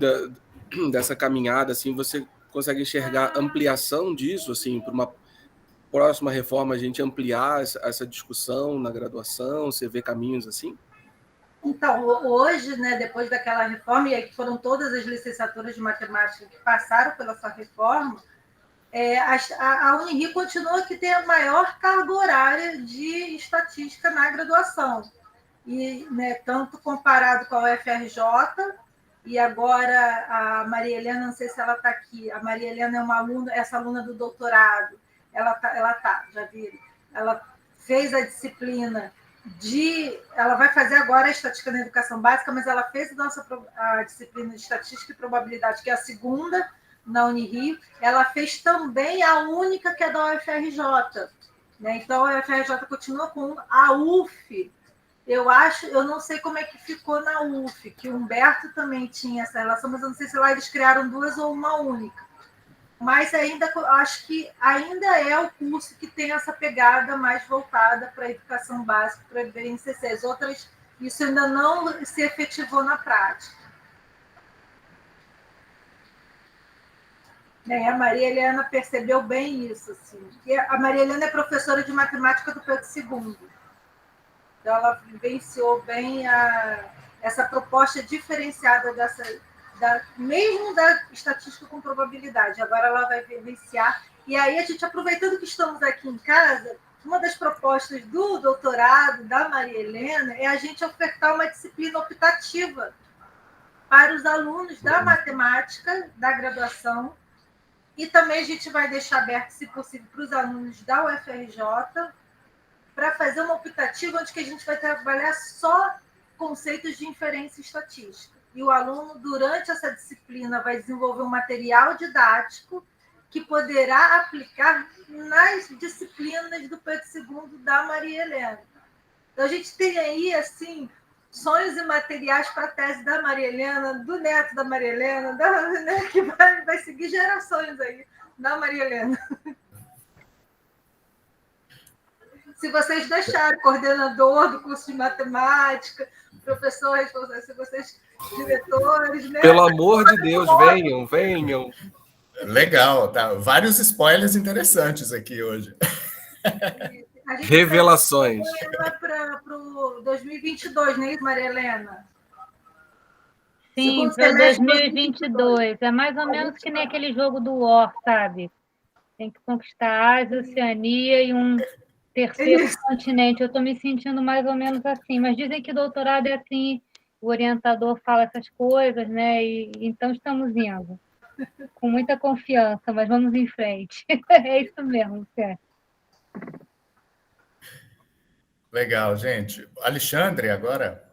dessa caminhada, assim, você consegue enxergar ampliação disso, assim, para uma próxima reforma, a gente ampliar essa discussão na graduação? Você vê caminhos assim?
Então, hoje, né, depois daquela reforma, e aí foram todas as licenciaturas de matemática que passaram pela sua reforma, a Unirio continua que tem a maior carga horária de estatística na graduação. E, né, tanto comparado com a UFRJ, e agora a Maria Helena, não sei se ela está aqui, a Maria Helena é uma aluna, essa aluna do doutorado, ela já viram, ela fez a disciplina ela vai fazer agora a estatística na educação básica, mas ela fez a disciplina de estatística e probabilidade, que é a segunda na Unirio. Ela fez também a única, que é da UFRJ, né? Então a UFRJ continua com a UF. Eu não sei como é que ficou na UF, que o Humberto também tinha essa relação, mas eu não sei se lá eles criaram 2 ou uma única. Mas acho que ainda é o curso que tem essa pegada mais voltada para a educação básica, para a BNCC. As outras, isso ainda não se efetivou na prática. A Maria Helena percebeu bem isso. Assim. A Maria Helena é professora de matemática do Pedro II. Então, ela vivenciou bem essa proposta diferenciada mesmo da estatística com probabilidade. Agora ela vai vivenciar. E aí, a gente, aproveitando que estamos aqui em casa, uma das propostas do doutorado da Maria Helena é a gente ofertar uma disciplina optativa para os alunos da matemática da graduação, e também a gente vai deixar aberto, se possível, para os alunos da UFRJ, para fazer uma optativa onde que a gente vai trabalhar só conceitos de inferência estatística. E o aluno, durante essa disciplina, vai desenvolver um material didático que poderá aplicar nas disciplinas do Pedro II da Maria Helena. Então, a gente tem aí, assim, sonhos e materiais para a tese da Maria Helena, do neto da Maria Helena, né, que vai seguir gerações aí da Maria Helena. Se vocês deixarem, coordenador do curso de matemática, professor responsável, se vocês, diretores... Né?
Pelo amor de Deus, venham.
Legal, tá? Vários spoilers interessantes aqui hoje.
Revelações.
Para o 2022, não é isso, Maria Helena?
Sim, para 2022. É mais ou menos que nem aquele jogo do War, sabe? Tem que conquistar a Ásia, Oceania e um terceiro continente. Eu estou me sentindo mais ou menos assim. Mas dizem que doutorado é assim, o orientador fala essas coisas, né? E então estamos indo. Com muita confiança, mas vamos em frente. É isso mesmo, Sérgio.
Legal, gente. Alexandre, agora.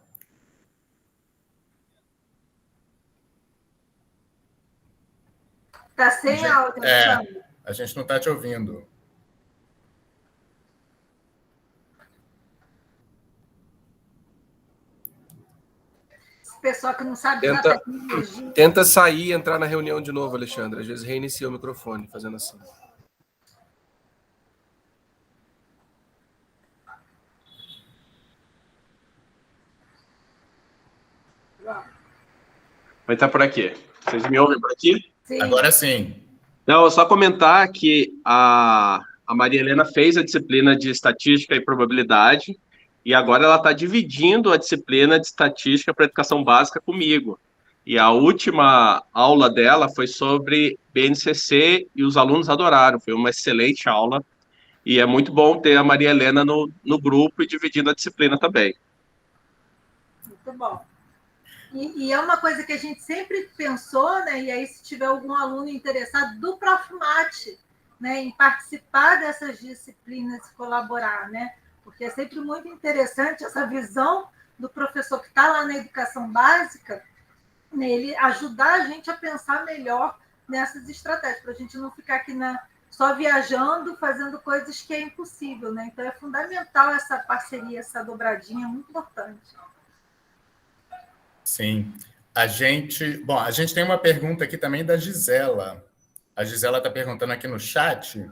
Está sem áudio, Alexandre.
A gente não está te ouvindo.
Pessoal que não sabe
tenta sair e entrar na reunião de novo, Alexandre. Às vezes reinicia o microfone, fazendo assim.
Vai estar por aqui. Vocês me ouvem por aqui?
Sim.
Agora sim.
Não, só comentar que a Maria Helena fez a disciplina de estatística e probabilidade, e agora ela está dividindo a disciplina de estatística para educação básica comigo. E a última aula dela foi sobre BNCC e os alunos adoraram. Foi uma excelente aula. E é muito bom ter a Maria Helena no grupo e dividindo a disciplina também.
Muito bom. E é uma coisa que a gente sempre pensou, né? E aí, se tiver algum aluno interessado do Profmat, né, em participar dessas disciplinas e colaborar, né? Porque é sempre muito interessante essa visão do professor que está lá na educação básica, né, ele ajudar a gente a pensar melhor nessas estratégias, para a gente não ficar aqui só viajando, fazendo coisas que é impossível, né? Então, é fundamental essa parceria, essa dobradinha, é muito importante.
Sim. A gente tem uma pergunta aqui também da Gisela. A Gisela está perguntando aqui no chat,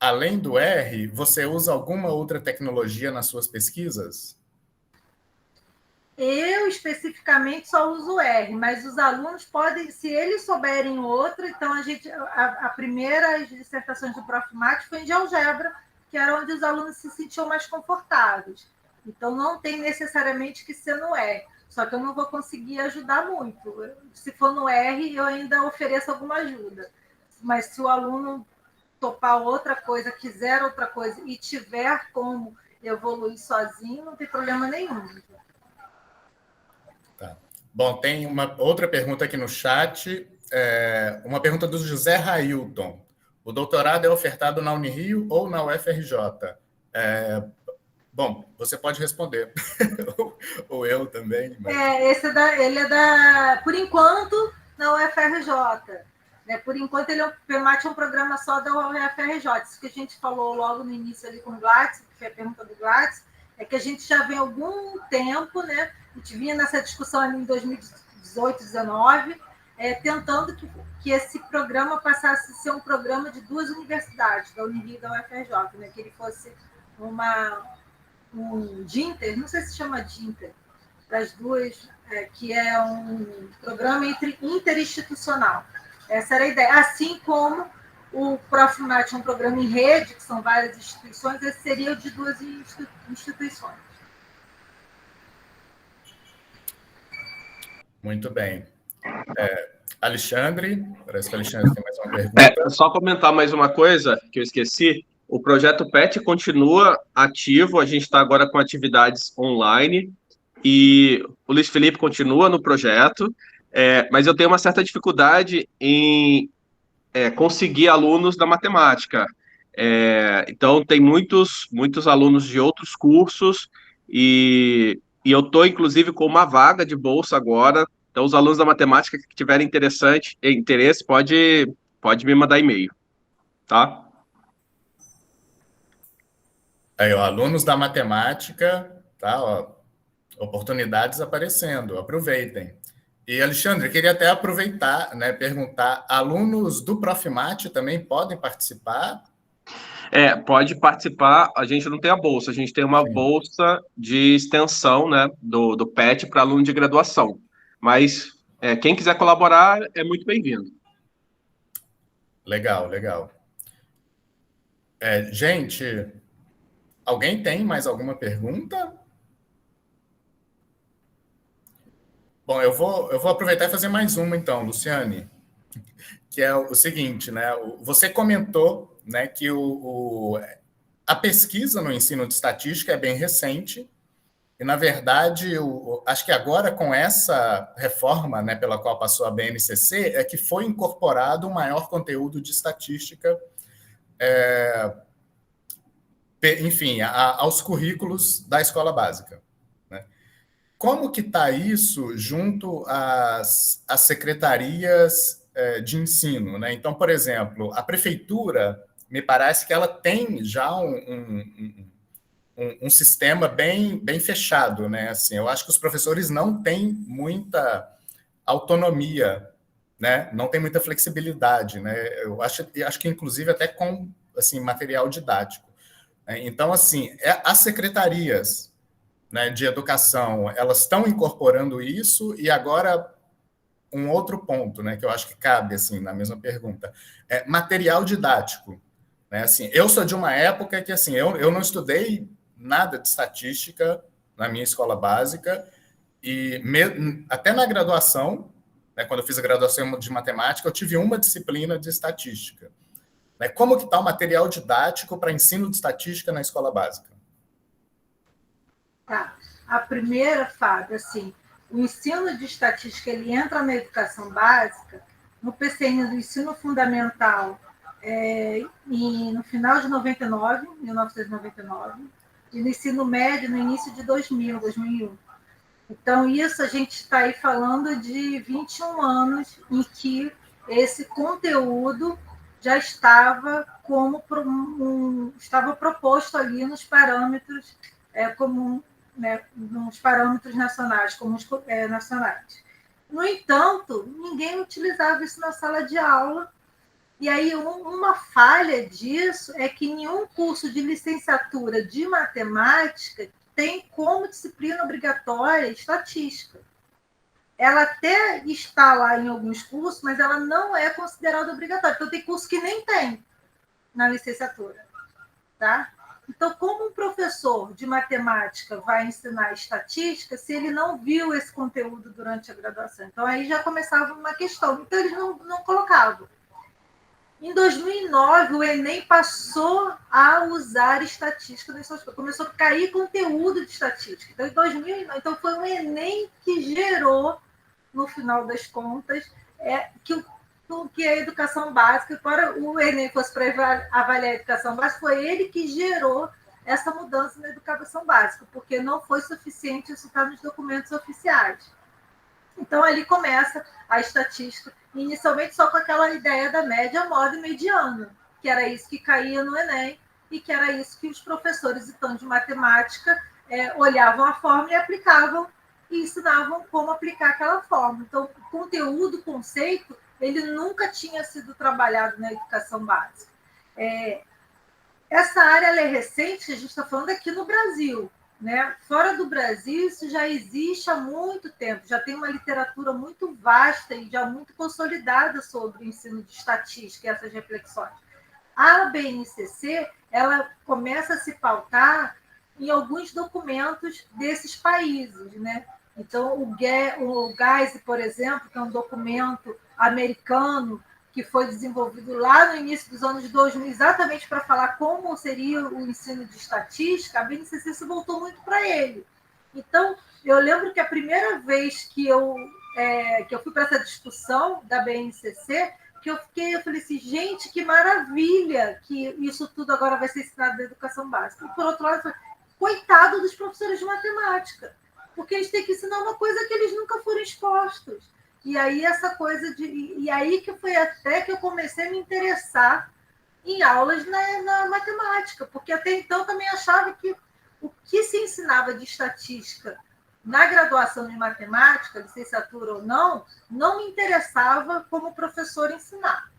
além do R, você usa alguma outra tecnologia nas suas pesquisas?
Eu, especificamente, só uso R, mas os alunos podem, se eles souberem outra, então a primeira dissertação do Profmat foi em GeoGebra, que era onde os alunos se sentiam mais confortáveis. Então, não tem necessariamente que ser no R, só que eu não vou conseguir ajudar muito. Se for no R, eu ainda ofereço alguma ajuda, mas se o aluno topar outra coisa, quiser outra coisa e tiver como evoluir sozinho, não tem problema nenhum.
Tá. Bom, tem uma outra pergunta aqui no chat, uma pergunta do José Railton. O doutorado é ofertado na Unirio ou na UFRJ? Bom, você pode responder. Ou eu também. Mas...
ele é por enquanto, na UFRJ. Né? Por enquanto, o PMAT é um programa só da UFRJ. Isso que a gente falou logo no início ali com o Gladys, que foi a pergunta do Gladys, é que a gente já vem há algum tempo, né? A gente vinha nessa discussão ali em 2018, 2019, tentando que esse programa passasse a ser um programa de duas universidades, da Unirio e da UFRJ, né? Que ele fosse um DINTER, não sei se chama DINTER, das duas, que é um programa interinstitucional. Essa era a ideia. Assim como o Profmat é um programa em rede, que são várias instituições, esse seria o de duas instituições.
Muito bem. Alexandre, parece que o Alexandre tem mais uma pergunta.
Só comentar mais uma coisa que eu esqueci. O projeto PET continua ativo, a gente está agora com atividades online e o Luiz Felipe continua no projeto, mas eu tenho uma certa dificuldade em conseguir alunos da matemática. Então, tem muitos alunos de outros cursos e eu estou, inclusive, com uma vaga de bolsa agora. Então, os alunos da matemática que tiverem interesse, pode me mandar e-mail, tá?
Aí, ó, alunos da matemática, tá? Ó, oportunidades aparecendo, aproveitem. E, Alexandre, queria até aproveitar, né, perguntar, alunos do Profimate também podem participar?
Pode participar, a gente não tem a bolsa, a gente tem uma bolsa de extensão, né, do PET para aluno de graduação, mas quem quiser colaborar é muito bem-vindo.
Legal. Gente, alguém tem mais alguma pergunta? Bom, eu vou aproveitar e fazer mais uma, então, Luciane, que é o seguinte, né? Você comentou, né, que a pesquisa no ensino de estatística é bem recente, e, na verdade, acho que agora, com essa reforma, né, pela qual passou a BNCC, é que foi incorporado um maior conteúdo de estatística, enfim, aos currículos da escola básica. Né? Como que está isso junto às secretarias de ensino? Né? Então, por exemplo, a prefeitura, me parece que ela tem já um sistema bem fechado, né? Assim, eu acho que os professores não têm muita autonomia, né? Não tem muita flexibilidade, né? Eu acho que inclusive até com assim material didático. Então, assim, as secretarias, né, de educação, elas estão incorporando isso, e agora um outro ponto, né, que eu acho que cabe assim na mesma pergunta, material didático. Né? Assim, eu sou de uma época que assim, eu não estudei nada de estatística na minha escola básica, e até na graduação, né, quando eu fiz a graduação de matemática, eu tive uma disciplina de estatística. Né? Como que está o material didático para ensino de estatística na escola básica?
Tá. A primeira, Fábio, assim, o ensino de estatística ele entra na educação básica, no PCN do ensino fundamental, no final de 1999, e no ensino médio no início de 2001. Então, isso a gente está aí falando de 21 anos em que esse conteúdo já estava estava proposto ali nos parâmetros né, nos parâmetros nacionais, comuns nacionais. No entanto, ninguém utilizava isso na sala de aula. E aí, uma falha disso é que nenhum curso de licenciatura de matemática tem como disciplina obrigatória estatística. Ela até está lá em alguns cursos, mas ela não é considerada obrigatória. Então, tem curso que nem tem na licenciatura. Tá? Então, como um professor de matemática vai ensinar estatística se ele não viu esse conteúdo durante a graduação? Então, aí já começava uma questão. Então, eles não colocavam. Em 2009, o Enem passou a usar estatística nas suas coisas. Começou a cair conteúdo de estatística. Então, em 2009, então foi o Enem que gerou, no final das contas, que a educação básica, para o Enem fosse para avaliar a educação básica, foi ele que gerou essa mudança na educação básica, porque não foi suficiente isso estar nos documentos oficiais. Então, ali começa a estatística, inicialmente só com aquela ideia da média, moda e mediana, que era isso que caía no Enem, e que era isso que os professores, então, de matemática olhavam a fórmula e aplicavam, e ensinavam como aplicar aquela fórmula. Então, o conteúdo, o conceito, ele nunca tinha sido trabalhado na educação básica. Essa área ela é recente, a gente está falando aqui no Brasil. Né? Fora do Brasil, isso já existe há muito tempo, já tem uma literatura muito vasta e já muito consolidada sobre o ensino de estatística e essas reflexões. A BNCC ela começa a se pautar em alguns documentos desses países, né? Então, o Geise, por exemplo, que é um documento americano que foi desenvolvido lá no início dos anos 2000, exatamente para falar como seria o ensino de estatística, a BNCC se voltou muito para ele. Então, eu lembro que a primeira vez que eu fui para essa discussão da BNCC, eu falei assim, gente, que maravilha que isso tudo agora vai ser ensinado na educação básica. E, por outro lado, eu falei, coitado dos professores de matemática, porque eles têm que ensinar uma coisa que eles nunca foram expostos. E aí e aí que foi até que eu comecei a me interessar em aulas na matemática, porque até então eu também achava que o que se ensinava de estatística na graduação em matemática, licenciatura ou não me interessava como professor ensinar.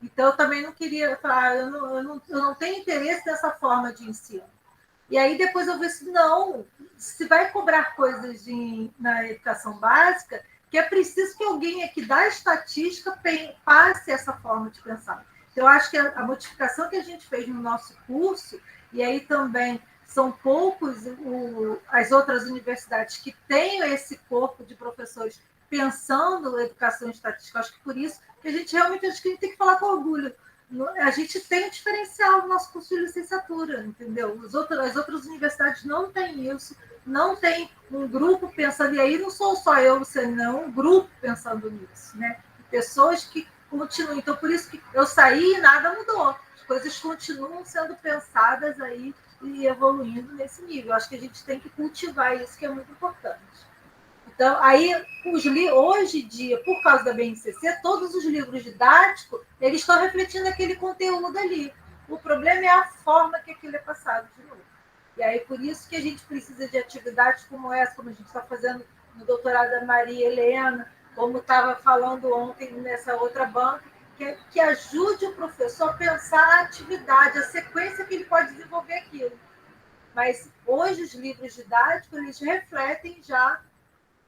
Então eu também não queria falar, eu não tenho interesse nessa forma de ensino. E aí depois eu vi assim, não, se vai cobrar coisas na educação básica, que é preciso que alguém aqui da estatística passe essa forma de pensar. Então, eu acho que a modificação que a gente fez no nosso curso, e aí também são poucos as outras universidades que têm esse corpo de professores pensando em educação estatística, acho que por isso que a gente realmente tem que falar com orgulho. A gente tem um diferencial no nosso curso de licenciatura, entendeu? As outras universidades não têm isso, não tem um grupo pensando, e aí não sou só eu, Luciane, não, um grupo pensando nisso, né? Pessoas que continuam. Então, por isso que eu saí e nada mudou. As coisas continuam sendo pensadas aí e evoluindo nesse nível. Acho que a gente tem que cultivar isso, que é muito importante. Então, aí, hoje em dia, por causa da BNCC, todos os livros didáticos, eles estão refletindo aquele conteúdo ali. O problema é a forma que aquilo é passado de novo. E aí, por isso que a gente precisa de atividades como essa, como a gente está fazendo no doutorado da Maria Helena, como estava falando ontem nessa outra banca, que ajude o professor a pensar a atividade, a sequência que ele pode desenvolver aquilo. Mas hoje os livros didáticos, eles refletem já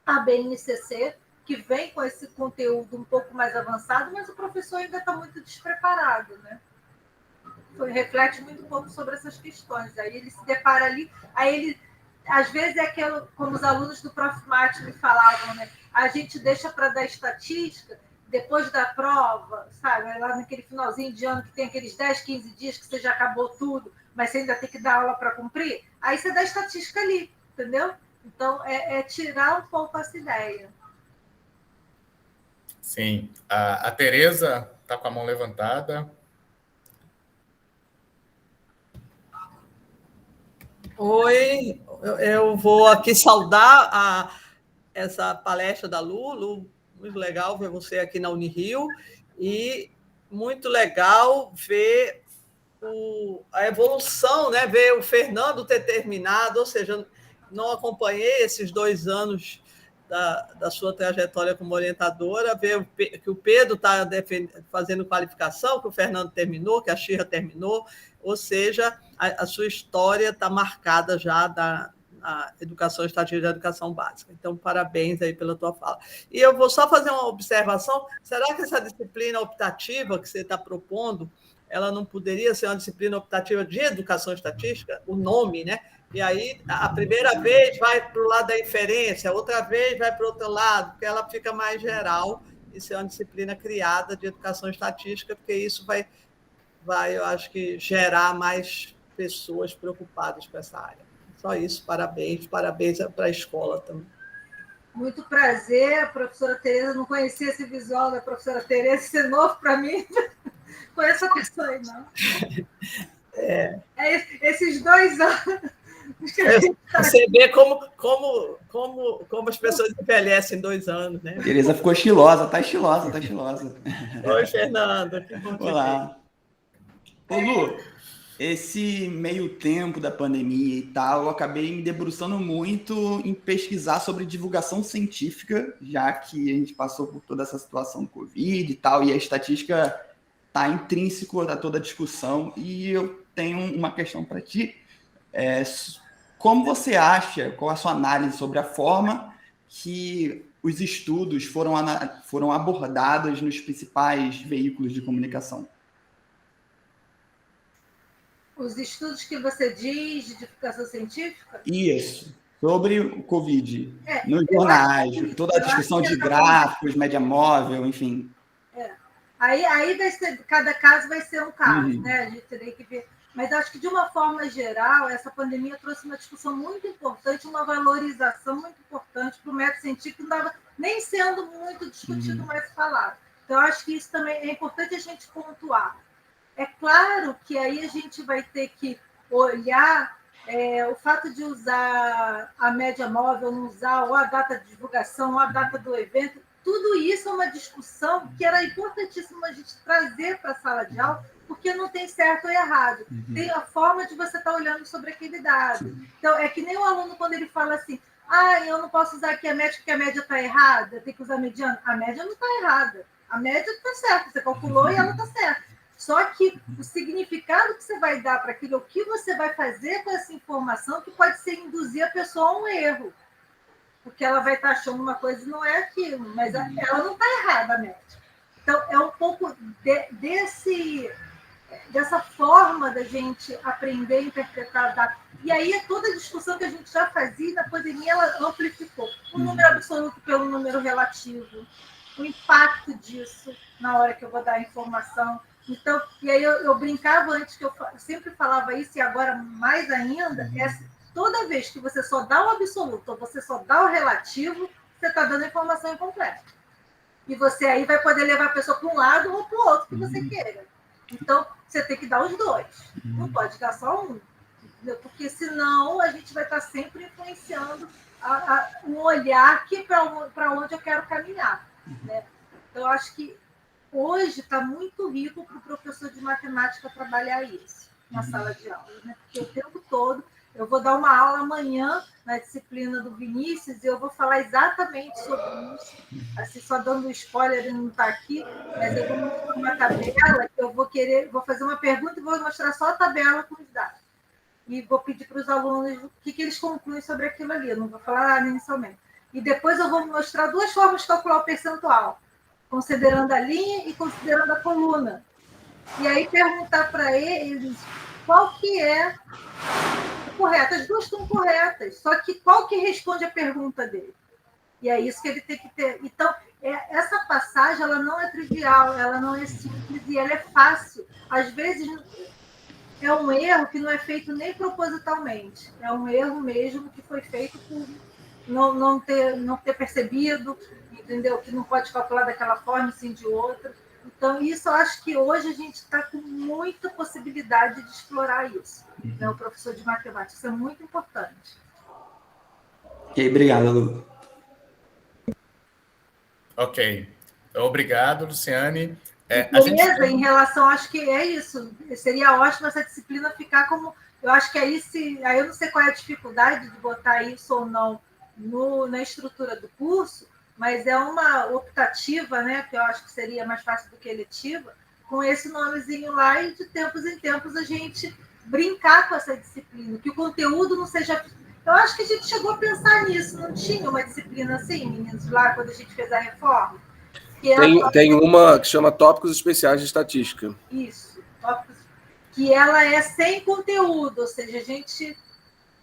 a BNCC, que vem com esse conteúdo um pouco mais avançado, mas o professor ainda está muito despreparado, né? Reflete muito pouco sobre essas questões. Aí ele se depara ali, aí ele, às vezes, é aquilo, como os alunos do Prof. Mate me falavam, né? A gente deixa para dar estatística depois da prova, sabe? Lá naquele finalzinho de ano que tem aqueles 10, 15 dias que você já acabou tudo, mas você ainda tem que dar aula para cumprir, aí você dá estatística ali, entendeu? Então, é tirar um pouco essa ideia.
Sim. A Tereza está com a mão levantada.
Oi, eu vou aqui saudar essa palestra da Lu, muito legal ver você aqui na Unirio, e muito legal ver a evolução, né? Ver o Fernando ter terminado, ou seja, não acompanhei esses 2 anos da sua trajetória como orientadora, ver que o Pedro está fazendo qualificação, que o Fernando terminou, que a Xirra terminou, ou seja, a sua história está marcada já na educação estatística da educação básica. Então, parabéns aí pela tua fala. E eu vou só fazer uma observação, será que essa disciplina optativa que você está propondo, ela não poderia ser uma disciplina optativa de educação estatística? O nome, né? E aí, a primeira vez vai para o lado da inferência, a outra vez vai para o outro lado, porque ela fica mais geral, e ser uma disciplina criada de educação estatística, porque isso vai, eu acho que, gerar mais pessoas preocupadas com essa área. Só isso, parabéns para a escola também.
Muito prazer, professora Tereza, não conhecia esse visual da professora Tereza, isso é novo para mim, conheço a pessoa aí, não. Esses 2 anos...
Você vê como as pessoas envelhecem em 2 anos, né?
Tereza ficou estilosa, tá estilosa.
Oi, Fernanda. Que bom te ver.
Olá. Ô, Lu, esse meio tempo da pandemia e tal, eu acabei me debruçando muito em pesquisar sobre divulgação científica, já que a gente passou por toda essa situação do Covid e tal, e a estatística está intrínseco a toda a discussão, e eu tenho uma questão para ti. Como você acha, qual a sua análise sobre a forma que os estudos foram abordados nos principais veículos de comunicação?
Os estudos que você diz de divulgação científica?
Isso, sobre o Covid, nos jornais, toda a discussão de gráficos, média móvel, enfim.
Aí vai ser, cada caso vai ser um caso, né? A gente teria que ver. Mas acho que, de uma forma geral, essa pandemia trouxe uma discussão muito importante, uma valorização muito importante para o método científico, que não estava nem sendo muito discutido, mais falado. Então, acho que isso também é importante a gente pontuar. É claro que aí a gente vai ter que olhar o fato de usar a média móvel, não usar ou a data de divulgação, ou a data do evento, tudo isso é uma discussão que era importantíssima a gente trazer para a sala de aula, porque não tem certo ou errado. Tem a forma de você estar olhando sobre aquele dado. Então, é que nem o aluno, quando ele fala assim, eu não posso usar aqui a média porque a média está errada, tem que usar a mediana. A média não está errada. A média está certa, você calculou e ela está certa. Só que o significado que você vai dar para aquilo, o que você vai fazer com essa informação, que pode ser induzir a pessoa a um erro. Porque ela vai estar achando uma coisa e não é aquilo, mas ela não está errada, a média. Então, é um pouco dessa forma da gente aprender a interpretar dados. E aí, toda a discussão que a gente já fazia na pandemia, ela amplificou. O número absoluto pelo número relativo, o impacto disso na hora que eu vou dar a informação. Então, e aí eu brincava antes, que eu sempre falava isso, e agora mais ainda, toda vez que você só dá o absoluto ou você só dá o relativo, você está dando a informação incompleta. E você aí vai poder levar a pessoa para um lado ou para o outro que você queira. Então, você tem que dar os dois. Não pode dar só um. Entendeu? Porque senão a gente vai estar sempre influenciando um olhar para onde eu quero caminhar. Né? Então, eu acho que hoje está muito rico para o professor de matemática trabalhar isso na sala de aula. Né? Porque o tempo todo... Eu vou dar uma aula amanhã na disciplina do Vinícius e eu vou falar exatamente sobre isso. Assim, só dando spoiler, ele não está aqui, mas eu vou mostrar uma tabela que eu vou fazer uma pergunta e vou mostrar só a tabela com os dados. E vou pedir para os alunos o que eles concluem sobre aquilo ali. Eu não vou falar nada inicialmente. E depois eu vou mostrar duas formas de calcular o percentual, considerando a linha e considerando a coluna. E aí perguntar para eles qual que é correta. As duas estão corretas, só que qual que responde a pergunta dele? E é isso que ele tem que ter. Então, essa passagem ela não é trivial, ela não é simples e ela é fácil. Às vezes, é um erro que não é feito nem propositalmente. É um erro mesmo que foi feito por não ter percebido, entendeu? Que não pode calcular daquela forma, sim de outra. Então, isso eu acho que hoje a gente está com muita possibilidade de explorar isso. Né? O professor de matemática, isso é muito importante.
Ok, obrigado, Lu.
Ok. Obrigado, Luciane.
Beleza, em relação, acho que é isso. Seria ótimo essa disciplina ficar como... Eu acho que aí eu não sei qual é a dificuldade de botar isso ou não na estrutura do curso, mas é uma optativa, né, que eu acho que seria mais fácil do que eletiva, com esse nomezinho lá e de tempos em tempos a gente brincar com essa disciplina, que o conteúdo não seja... Eu acho que a gente chegou a pensar nisso, não tinha uma disciplina assim, meninos, lá quando a gente fez a reforma?
Tem uma que chama Tópicos Especiais de Estatística.
Isso, tópicos, que ela é sem conteúdo, ou seja, a gente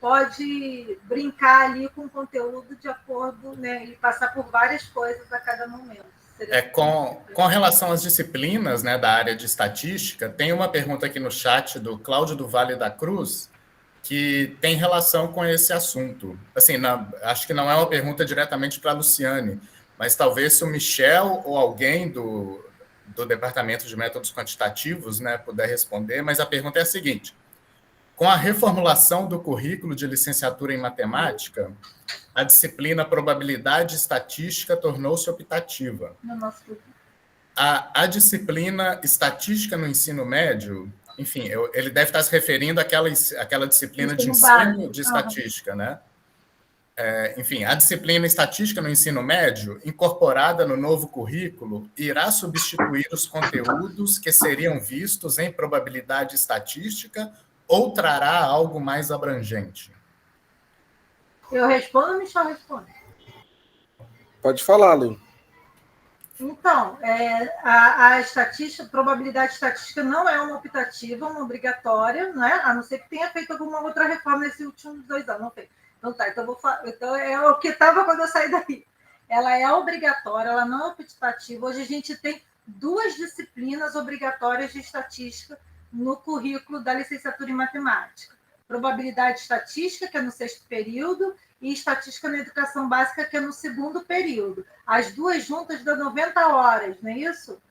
pode brincar ali com o conteúdo de acordo, né, e passar por várias coisas a cada momento.
Com relação às disciplinas, né, da área de estatística, tem uma pergunta aqui no chat do Cláudio do Vale da Cruz, que tem relação com esse assunto. Assim, acho que não é uma pergunta diretamente para a Luciane, mas talvez se o Michel ou alguém do Departamento de Métodos Quantitativos, né, puder responder, mas a pergunta é a seguinte: com a reformulação do currículo de licenciatura em matemática, a disciplina Probabilidade e Estatística tornou-se optativa. A disciplina Estatística no ensino médio, enfim, ele deve estar se referindo àquela disciplina de ensino de estatística, né? Enfim, a disciplina Estatística no ensino médio, incorporada no novo currículo, irá substituir os conteúdos que seriam vistos em probabilidade estatística ou trará algo mais abrangente?
Eu respondo ou o Michel responde?
Pode falar, Lu.
Então, a probabilidade estatística não é uma optativa, uma obrigatória, né? A não ser que tenha feito alguma outra reforma nesses últimos 2 anos. Não fez. Então tá, então, então é o que estava quando eu saí daí. Ela é obrigatória, ela não é optativa. Hoje a gente tem 2 disciplinas obrigatórias de estatística no currículo da licenciatura em matemática. Probabilidade estatística, que é no 6º período, e estatística na educação básica, que é no 2º período. As 2 juntas dão 90 horas, não é isso?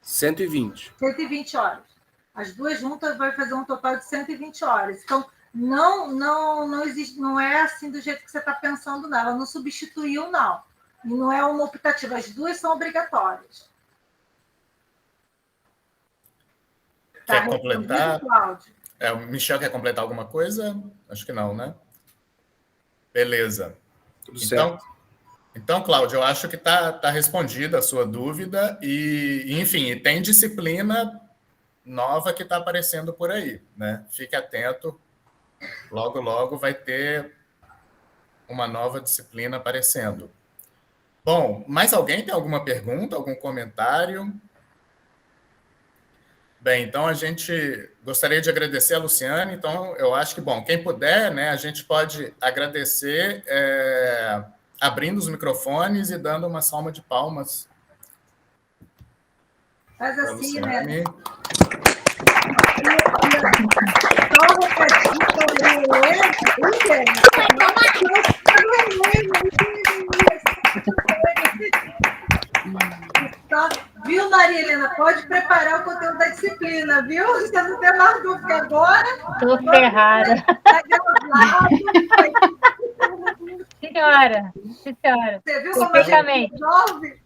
120.
120 horas. As 2 juntas vai fazer um total de 120 horas. Então, não existe, não é assim do jeito que você está pensando, não. Ela não substituiu, não. E não é uma optativa. As 2 são obrigatórias.
Quer completar? O Michel quer completar alguma coisa? Acho que não, né? Beleza.
Tudo certo.
Então, Cláudio, eu acho que está respondida a sua dúvida e, enfim, tem disciplina nova que está aparecendo por aí, né? Fique atento, logo, logo vai ter uma nova disciplina aparecendo. Bom, mais alguém tem alguma pergunta, algum comentário? Bem, então a gente gostaria de agradecer a Luciane. Então, eu acho que, bom, quem puder, né, a gente pode agradecer abrindo os microfones e dando uma salva de palmas.
Faz assim, né? Viu, Maria Helena? Pode preparar o conteúdo da disciplina, viu? Você não tem mais dúvida agora.
Estou ferrada. Senhora.
Você viu
como
é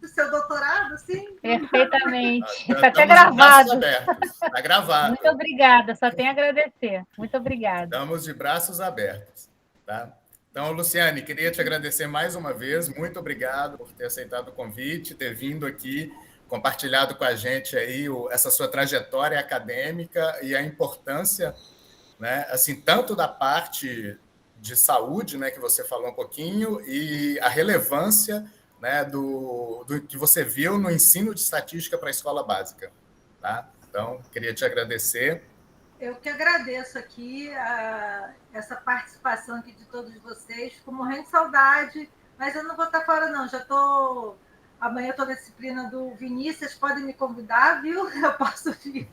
do seu doutorado, sim?
Perfeitamente. Está até gravado.
Está gravado.
Muito obrigada, só tenho a agradecer. Muito obrigada.
Estamos de braços abertos. Tá? Então, Luciane, queria te agradecer mais uma vez. Muito obrigado por ter aceitado o convite, ter vindo aqui, compartilhado com a gente aí essa sua trajetória acadêmica e a importância, né, assim, tanto da parte de saúde, né, que você falou um pouquinho, e a relevância, né, do que você viu no ensino de estatística para a escola básica. Tá? Então, queria te agradecer.
Eu que agradeço aqui essa participação aqui de todos vocês. Fico morrendo de saudade, mas eu não vou estar fora, não. Já estou... Amanhã estou na disciplina do Vinícius, podem me convidar, viu? Eu posso vir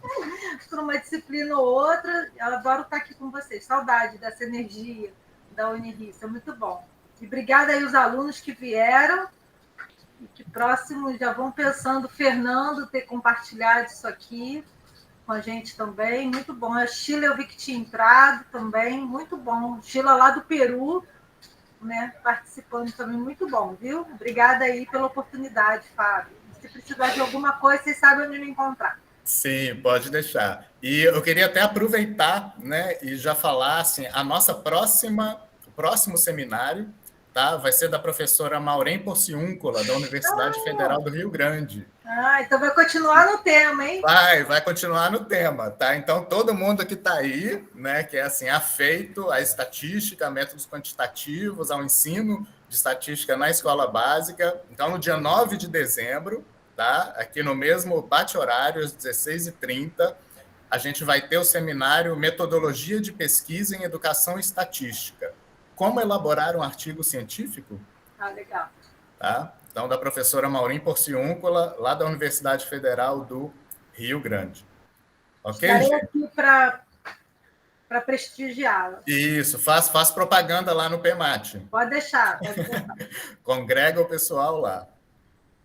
para uma disciplina ou outra. Eu adoro estar aqui com vocês. Saudade dessa energia da Unirio, isso é muito bom. E obrigada aí aos alunos que vieram e que próximos já vão pensando. Fernando ter compartilhado isso aqui com a gente também, muito bom. A Sheila eu vi que tinha entrado também, muito bom. Sheila lá do Peru, né, participando também, muito bom, viu? Obrigada aí pela oportunidade, Fábio. Se precisar de alguma coisa, vocês sabem onde me encontrar.
Sim, pode deixar. E eu queria até aproveitar, né, e já falar assim, o próximo seminário, tá, vai ser da professora Maureen Porciúncula, da Universidade Federal do Rio Grande.
Então vai continuar no tema, hein?
Vai continuar no tema, tá? Então, todo mundo que está aí, né, que é assim, afeito à estatística, a métodos quantitativos, ao ensino de estatística na escola básica. Então, no dia 9 de dezembro, tá? Aqui no mesmo bate-horário, às 16h30, a gente vai ter o seminário Metodologia de Pesquisa em Educação Estatística. Como elaborar um artigo científico?
Legal.
Tá? Então, da professora Maureen Porciúncula, lá da Universidade Federal do Rio Grande. Ok?
Estarei aqui para prestigiá-la.
Isso, faz propaganda lá no PEMAT.
Pode deixar.
Congrega o pessoal lá.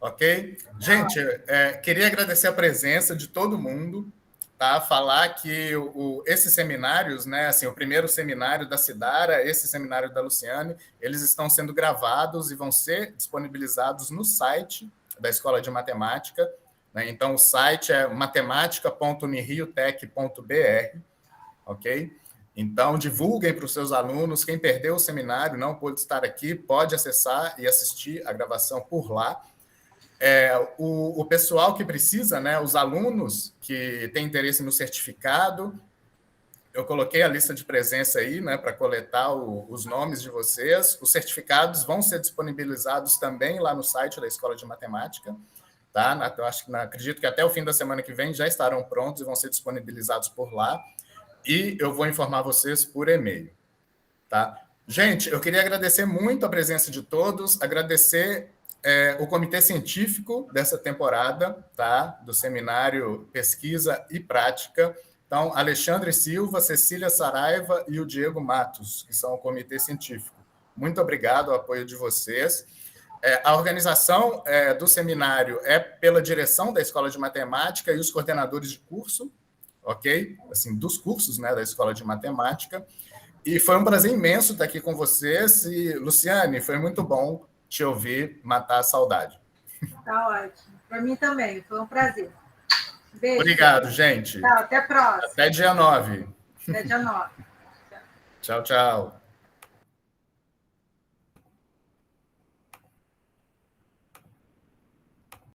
Ok? Gente, queria agradecer a presença de todo mundo, tá? Falar que esses seminários, né, assim, o primeiro seminário da Cidara, esse seminário da Luciane, eles estão sendo gravados e vão ser disponibilizados no site da Escola de Matemática, né? Então, o site é matematica.uniriotech.br, ok? Então, divulguem para os seus alunos. Quem perdeu o seminário, não pôde estar aqui, pode acessar e assistir a gravação por lá. O pessoal que precisa, né, os alunos que têm interesse no certificado, eu coloquei a lista de presença aí, né, para coletar os nomes de vocês. Os certificados vão ser disponibilizados também lá no site da Escola de Matemática, tá? Eu acredito que até o fim da semana que vem já estarão prontos e vão ser disponibilizados por lá. E eu vou informar vocês por e-mail, tá? Gente, eu queria agradecer muito a presença de todos, agradecer o comitê científico dessa temporada, tá? Do seminário Pesquisa e Prática. Então, Alexandre Silva, Cecília Saraiva e o Diego Matos, que são o comitê científico. Muito obrigado ao apoio de vocês. A organização do seminário é pela direção da Escola de Matemática e os coordenadores de curso, ok? Assim, dos cursos, né, da Escola de Matemática. E foi um prazer imenso estar aqui com vocês. E, Luciane, foi muito bom te ouvir matar a saudade.
Tá ótimo. Para mim também, foi um prazer. Beijo.
Obrigado, gente.
Tchau, até a próxima.
Até dia 9.
Até dia 9.
Tchau, tchau.